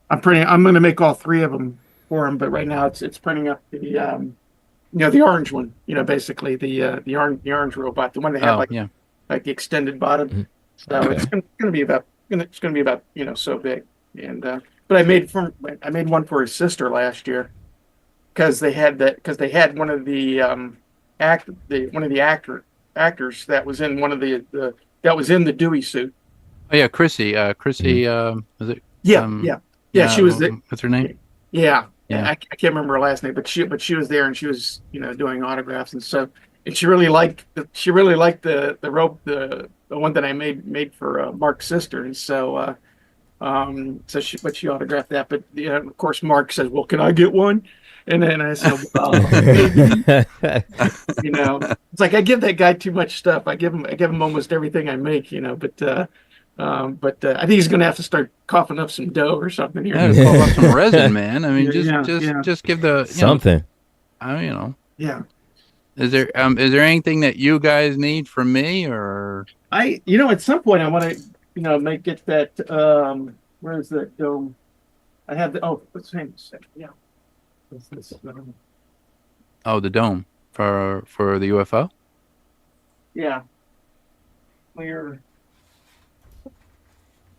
I'm going to make all three of them for him, but right now it's printing up the the orange one, basically the orange robot, the one that had like the extended bottom. Mm-hmm. So Okay. it's going to be about so big. And but I made one for his sister last year because they had one of the actors that was in one of the that was in the Dewey suit. Oh yeah, Chrissy. Chrissy. Is it? Yeah. She was what's her name? Yeah. Yeah. I can't remember her last name, but she was there, and she was doing autographs, and so she really liked the rope, the one that I made for Mark's sister, and so she autographed that, but of course Mark says, well, can I get one? And then I said, well, it's like I give that guy too much stuff. I give him almost everything I make, but I think he's going to have to start coughing up some dough or something here. Yeah, call up some resin, man. I mean, just give the Something. Yeah. Is there anything that you guys need from me, or? At some point I want to, make it that, where is that dome? I have let's hang a second. Yeah. What's this? Oh, the dome for the UFO. Yeah. Clear.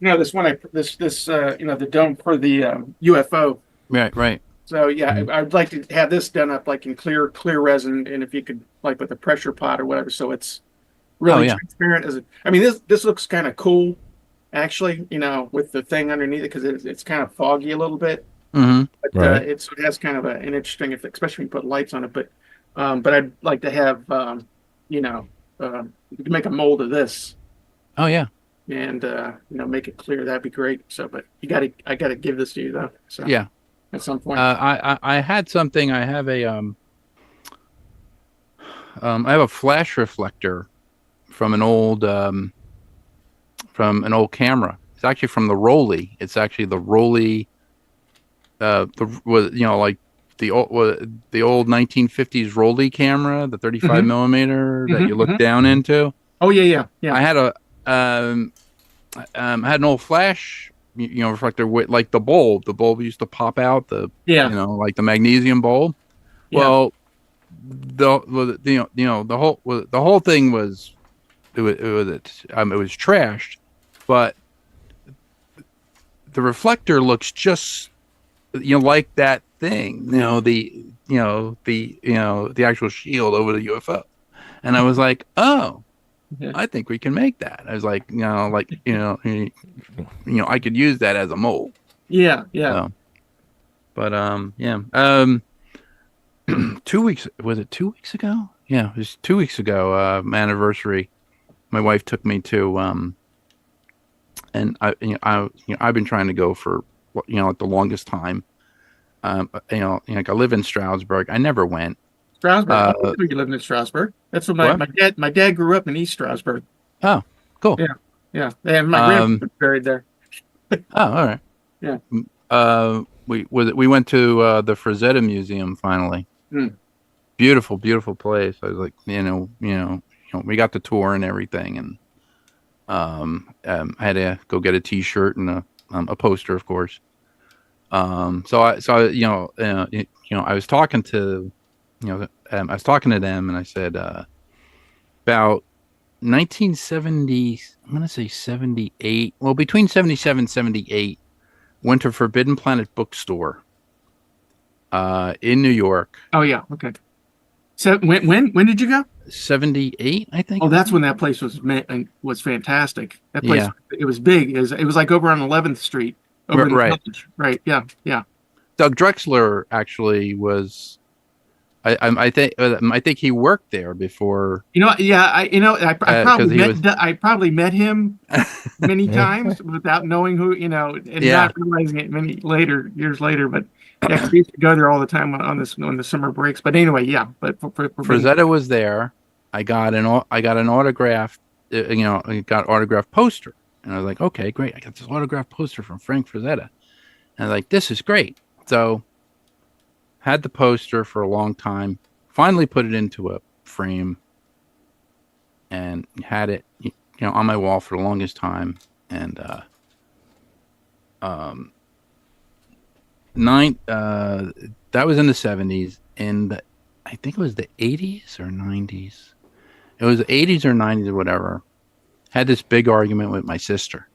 This one, the dome for the UFO. Right. So yeah, I'd like to have this done up like in clear resin, and if you could like with a pressure pot or whatever, so it's really transparent. This looks kind of cool, actually. With the thing underneath it, because it's kind of foggy a little bit. Mm-hmm. But Right. it has kind of an interesting effect, especially when you put lights on it. But I'd like to have you can make a mold of this. Oh yeah. And make it clear. That'd be great. So, but I gotta give this to you though. So Yeah. at some point. I had something. I have a I have a flash reflector from an old camera. It's actually from the Rolly. It's actually the Rolly. Like the old 1950s Rolly camera, the 35 millimeter that you look down into. Oh yeah. I had had an old flash, reflector with like the bulb. The bulb used to pop out. Like the magnesium bulb. Yeah. Well, the whole thing was it was trashed, but the reflector looks just like that thing. The actual shield over the UFO, and I was like, oh. Yeah. I think we can make that. I was like, I could use that as a mold. Yeah. So, but 2 weeks, was it 2 weeks ago? Yeah, it was 2 weeks ago. My anniversary. My wife took me to, and I've been trying to go for like the longest time. Like I live in Stroudsburg. I never went. Strasbourg. You live in Strasbourg. That's what my dad grew up in East Strasbourg. Oh, cool. Yeah. And my grandfather buried there. Oh, all right. Yeah. We went to the Frazetta Museum finally. Mm. Beautiful, beautiful place. I was like, we got the tour and everything, and I had to go get a T-shirt and a poster, of course. I was talking to, I was talking to them, and I said about 1970, I'm gonna say 78. Well, between 77 and 78, went to Forbidden Planet bookstore in New York. Oh yeah. Okay. So when did you go? 78, I think. Oh, that's when that place was fantastic. That place, Yeah. it was big. It was like over on 11th Street, over in the Right. village. Right. Yeah. Yeah. Doug Drexler actually was. I think he worked there before Yeah. because he was. I probably met him many times without knowing who, and Yeah. not realizing it years later. But yeah, 'cause we used to go there all the time on the summer breaks. But anyway, yeah. But for Frazetta was there. I got an autograph. I got autographed poster, and I was like, okay, great. I got this autographed poster from Frank Frazetta, and I was like, this is great. So had the poster for a long time. Finally put it into a frame, and had it, on my wall for the longest time. And um, nine. That was in the 70s, and I think it was the 80s or 90s. It was the 80s or 90s or whatever. Had this big argument with my sister,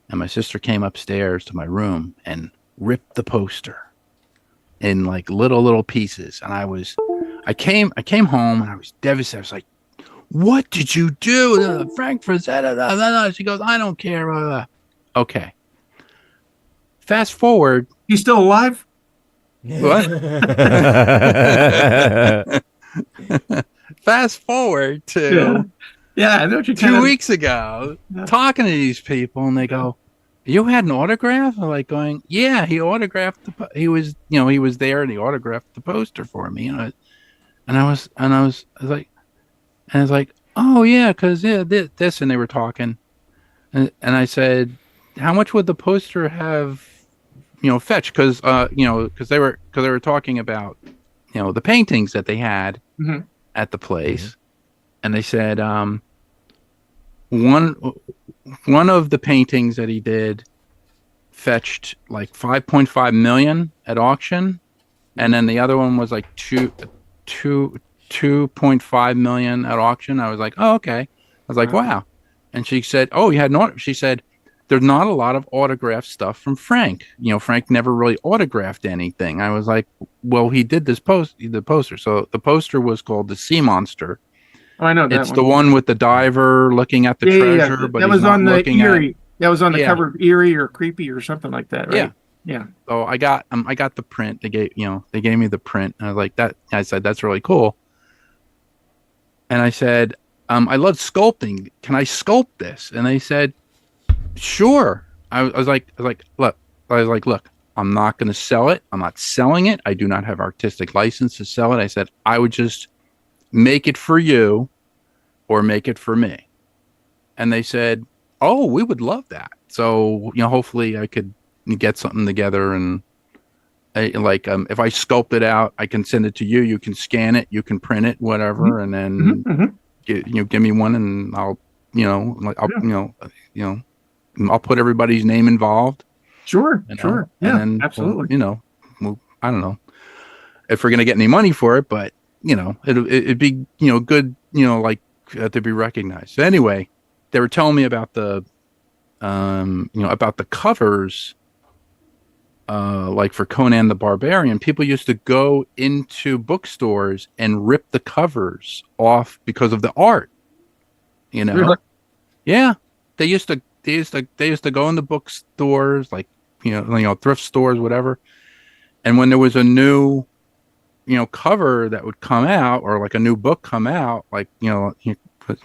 and my sister came upstairs to my room and ripped the poster in like little pieces. And I came home and I was devastated. I was like, "What did you do, Frank Frazetta?" She goes, "I don't care." Okay. Fast forward. he's still alive. What? Fast forward to Yeah. I know what you're 2 weeks ago, Yeah. talking to these people, and they go, "You had an autograph?" I'm like going, "Yeah, he autographed he was, he was there and he autographed the poster for me." I was like, "Oh yeah, because yeah, this," and they were talking, and I said, "How much would the poster have, fetched?" Because they were talking about, the paintings that they had Mhm. at the place, and they said, one of the paintings that he did fetched like 5.5 million at auction, and then the other one was like 2.5 million at auction. I was like, oh, okay. I was like, wow. And she said, oh, you had an she said, there's not a lot of autographed stuff from Frank. Frank never really autographed anything. I was like, well, he did the poster. So the poster was called The Sea Monster. Oh, I know that It's one. the one with the diver looking at the treasure, but that he's was not on the looking Eerie. That was on the Yeah. cover of Eerie or Creepy or something like that, right? Yeah. So I got the print. They gave me the print, and I was like that. I said that's really cool. And I said, I love sculpting. Can I sculpt this? And they said, sure. I was like, look. I'm not going to sell it. I'm not selling it. I do not have artistic license to sell it. I said I would just make it for you, or make it for me. And they said, oh, we would love that. So hopefully I could get something together, and if I sculpt it out, I can send it to you. You can scan it, you can print it, whatever, and then give me one, and I'll I'll put everybody's name involved. Sure. you know, Sure. and Yeah. then, Absolutely. I don't know if we're gonna get any money for it, but it'd be good, to be recognized. So anyway, they were telling me about the about the covers, like for Conan the Barbarian. People used to go into bookstores and rip the covers off because of the art. Really? Yeah, they used to go in the bookstores, like thrift stores, whatever. And when there was a new cover that would come out, or like a new book come out, like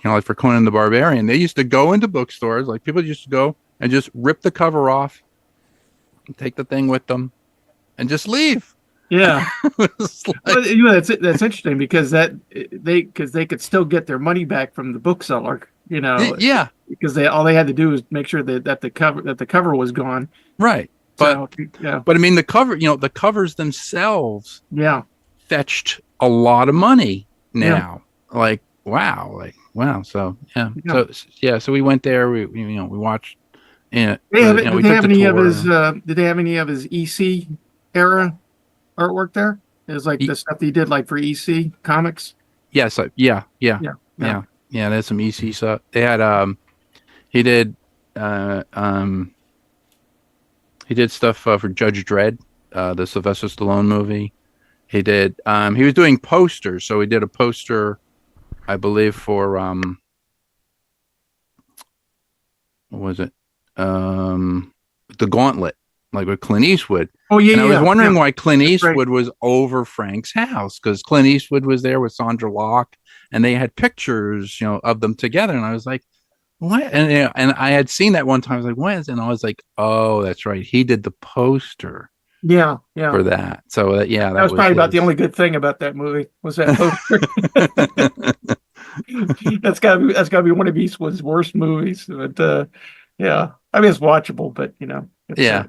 like for Conan the Barbarian, they used to go into bookstores, like people used to go and just rip the cover off, and take the thing with them, and just leave. Yeah. It's like- But, that's interesting because they could still get their money back from the bookseller, yeah, because all they had to do was make sure that the cover was gone. right. But So, yeah. but I mean the cover, the covers themselves Yeah. fetched a lot of money now. Like wow. So yeah. So we went there. We watched. Yeah. Did they have any of his? Did they have any of his EC era artwork there? It was like the stuff that he did, like for EC Comics. Yes. Yeah. There's some EC stuff. They had he did stuff for Judge Dredd, the Sylvester Stallone movie. He did. He was doing posters, so he did a poster, I believe, for what was it? The Gauntlet, like with Clint Eastwood. Oh yeah, and I was wondering why Clint Eastwood was over Frank's house, because Clint Eastwood was there with Sandra Locke, and they had pictures, of them together. And I was like, what? And I had seen that one time. I was like, what? And I was like, oh, that's right. He did the poster. Yeah. For that. So that was probably about the only good thing about that movie was that poster. That's gotta be one of Eastwood's worst movies. But yeah, I mean it's watchable, but it's, yeah.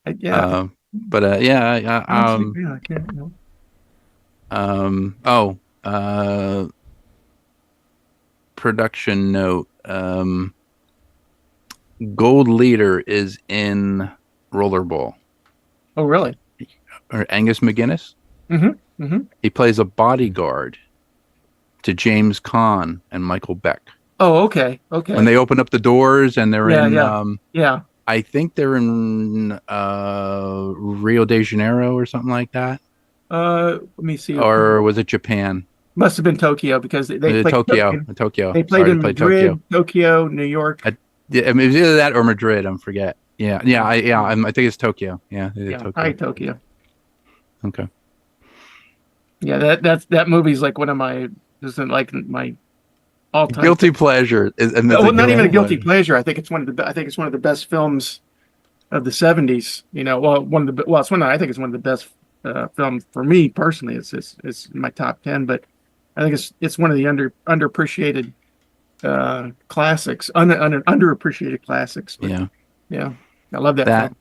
I can't. Production note. Gold Leader is in Rollerball. Oh, really? Or Angus McGinnis. Mm-hmm. He plays a bodyguard to James Caan and Michael Beck. Oh, okay. When they open up the doors and they're in, I think they're in Rio de Janeiro or something like that. Let me see. Or was it Japan? Must have been Tokyo, because they played Tokyo. They played in Madrid, Tokyo, New York. I mean, it was either that or Madrid. I forget. I think it's Tokyo. Yeah, Tokyo. Tokyo. Okay. Yeah, that movie's like one of my all-time guilty pleasure. Not even a guilty pleasure. I think it's one of the best films of the 70s. I think it's one of the best films for me personally. It's in my top 10, but I think it's one of the underappreciated classics, underappreciated classics. But, yeah. I love that film.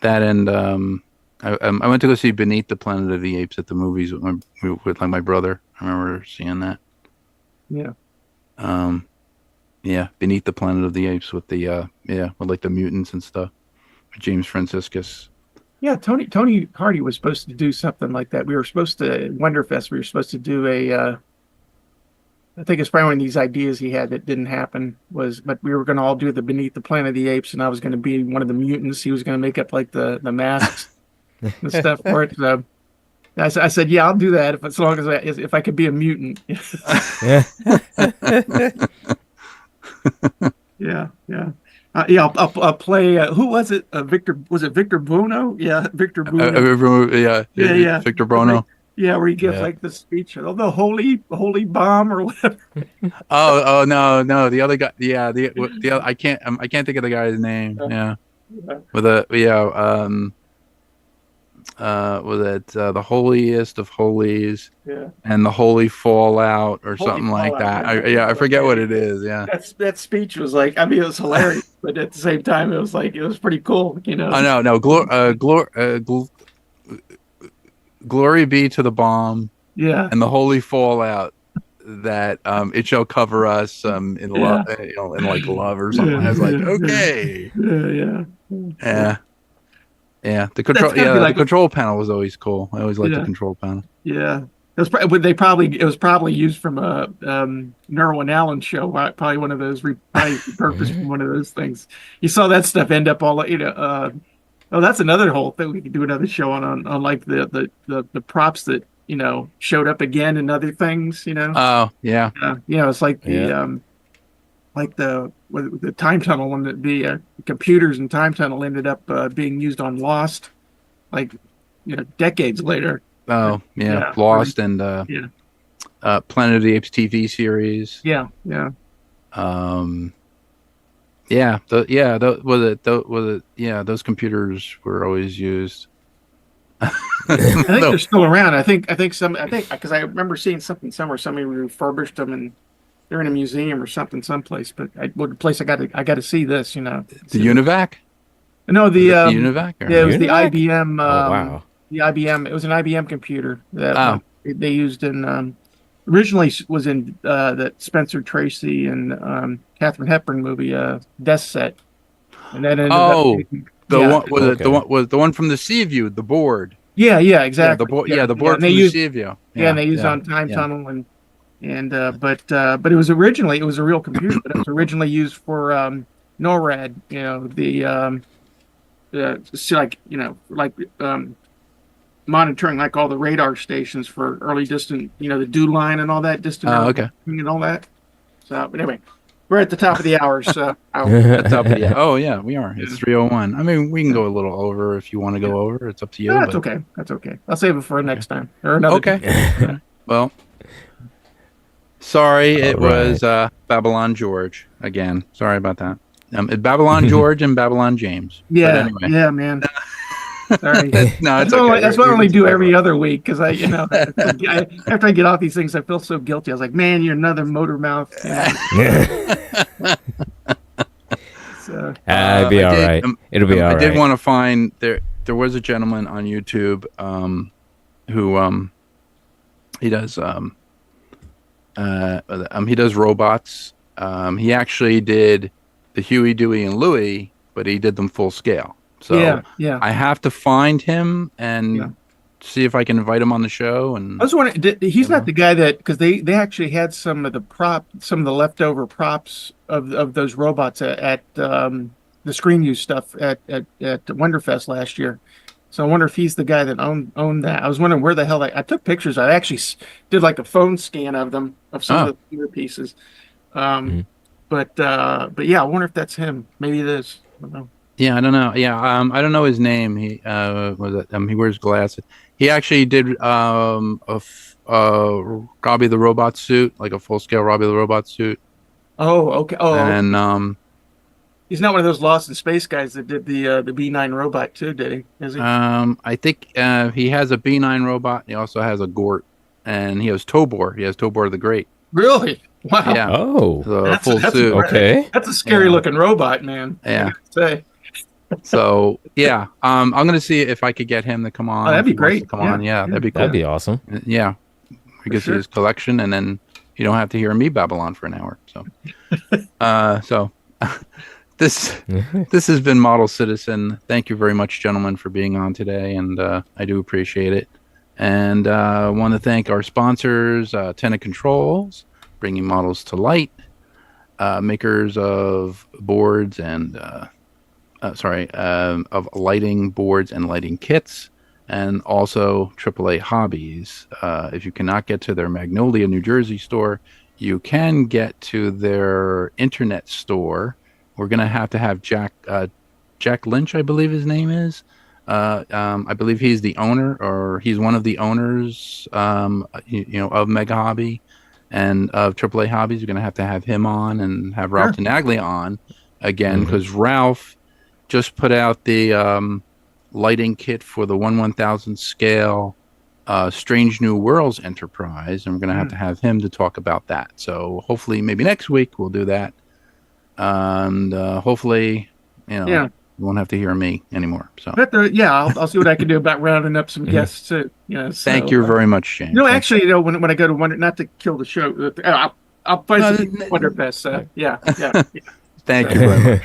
That and I went to go see Beneath the Planet of the Apes at the movies with my brother. I remember seeing that. Yeah. Beneath the Planet of the Apes with the with like the mutants and stuff. With James Franciscus. Yeah, Tony Hardy was supposed to do something like that. We were supposed to Wonderfest. We were supposed to do I think it's probably one of these ideas he had that didn't happen but we were going to all do the Beneath the Planet of the Apes, and I was going to be one of the mutants. He was going to make up like the masks and stuff for it. So I said, yeah, I'll do that as long as if I could be a mutant. Yeah. I'll play. Who was it? Victor? Was it Victor Buono? Yeah, Victor Buono. Victor Buono. Yeah, where he gives like the speech, the holy bomb or whatever. Oh no, the other guy. Yeah, the other, I can't think of the guy's name. With was it the holiest of holies? Yeah. And the holy fallout or something like that. I forget what it is. Yeah. That speech was like, I mean, it was hilarious, but at the same time, it was pretty cool. Oh no, glory be to the bomb. Yeah. And the holy fallout that it shall cover us in love, in like love or something. I was like, okay. Yeah. The control. The control panel was always cool. I always liked the control panel. Yeah. It was probably used from a Nerlin and Allen show. Probably one of those repurposed from one of those things. You saw that stuff end up all that's another whole thing. We could do another show on like the props that showed up again in other things. Oh yeah. It's like the time tunnel one, that the computers and time tunnel ended up being used on Lost, decades later. Oh yeah, Lost and Planet of the Apes TV series. Yeah. Those computers were always used. I think they're still around. I think because I remember seeing something somewhere. Somebody refurbished them and they're in a museum or something someplace. But the place I got to see this. The UNIVAC. No, the UNIVAC. Yeah, it was the UNIVAC? IBM. Oh wow. The IBM. It was an IBM computer. they used in originally was in that Spencer Tracy and Katharine Hepburn movie, Death Set, and that ended up. Oh, the Yeah, one was it the Okay. one was the one from the Sea View, the board. yeah, Yeah, exactly. the board and from they the used Sea View. and they used on Time yeah. Tunnel but it was originally it was a real computer, but it was originally used for NORAD. Like monitoring like all the radar stations for early distant, the dew line and all that distant Oh, okay. and all that. So, but anyway, we're at the top of the hour, so That's up. Yeah. Oh, yeah, we are. It's 3:01. I mean, we can go a little over if you want to go over. It's up to you. no, that's but- okay. That's okay. I'll save it for next time or another. Okay. Well, sorry, it All right. was Babylon George again. Sorry about that. It's Babylon George and Babylon James. But Yeah, anyway. yeah, man. Sorry. No, it's That's okay. what I only do every It's other week because after I get off these things, I feel so guilty. I was like, man, you're another motor mouth. So, It'll be I all did, right. It'll be all I right. did want to find there was a gentleman on YouTube who he does he does robots. He actually did the Huey, Dewey, and Louie, but he did them full scale. So yeah. I have to find him and Yeah. see if I can invite him on the show. And I was wondering, he's not the guy that because they actually had some of the leftover props of those robots at the Screen Use stuff at Wonderfest last year. So I wonder if he's the guy that owned that. I was wondering where the hell I took pictures. I actually did like a phone scan of them of some of the finger pieces. But yeah, I wonder if that's him. Maybe it is. I don't know. yeah, I don't know. Yeah, I don't know his name. He he wears glasses. He actually did Robbie the Robot suit, like a full scale Robbie the Robot suit. Oh, okay. Oh, And he's not one of those Lost in Space guys that did the B9 robot too, did he? Is he? I think he has a B9 robot. He also has a Gort, and he has Tobor. He has Tobor the Great. Really? Wow. Yeah, Oh, the full that's suit. okay. That's a scary looking robot, man. I Yeah. gotta say. So yeah, I'm gonna see if I could get him to come on. Oh, that'd if be he wants to great. Come Yeah, on, yeah, that'd be cool. That'd be awesome. Yeah, we could see sure. his collection, and then you don't have to hear me Babylon for an hour. So, this has been Model Citizen. Thank you very much, gentlemen, for being on today, and I do appreciate it. And I want to thank our sponsors, Tenant Controls, bringing models to light, makers of boards and of lighting boards and lighting kits, and also AAA Hobbies. If you cannot get to their Magnolia, New Jersey store, you can get to their internet store. We're going to have Jack Lynch, I believe his name is. I believe he's the owner, or he's one of the owners, of Mega Hobby and of AAA Hobbies. We're going to have him on and have Ralph Tenaglia on again, because Ralph just put out the lighting kit for the 1/1000 scale Strange New Worlds Enterprise, and we're going to have him to talk about that. So hopefully maybe next week we'll do that. And hopefully, you won't have to hear me anymore. So I'll see what I can do about rounding up some guests too. thank you very much, James. Actually, when I go to Wonder, not to kill the show, I'll find some Wonderfest. So yeah. Thank you very much.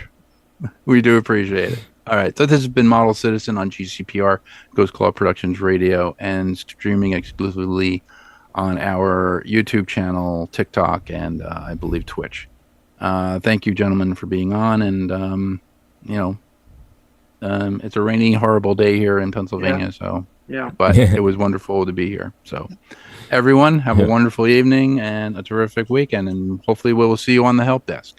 We do appreciate it. All right. So this has been Model Citizen on GCPR, Ghost Claw Productions Radio, and streaming exclusively on our YouTube channel, TikTok, and I believe Twitch. Thank you, gentlemen, for being on. And, it's a rainy, horrible day here in Pennsylvania. So, but it was wonderful to be here. So everyone have a wonderful evening and a terrific weekend. And hopefully we will see you on the help desk.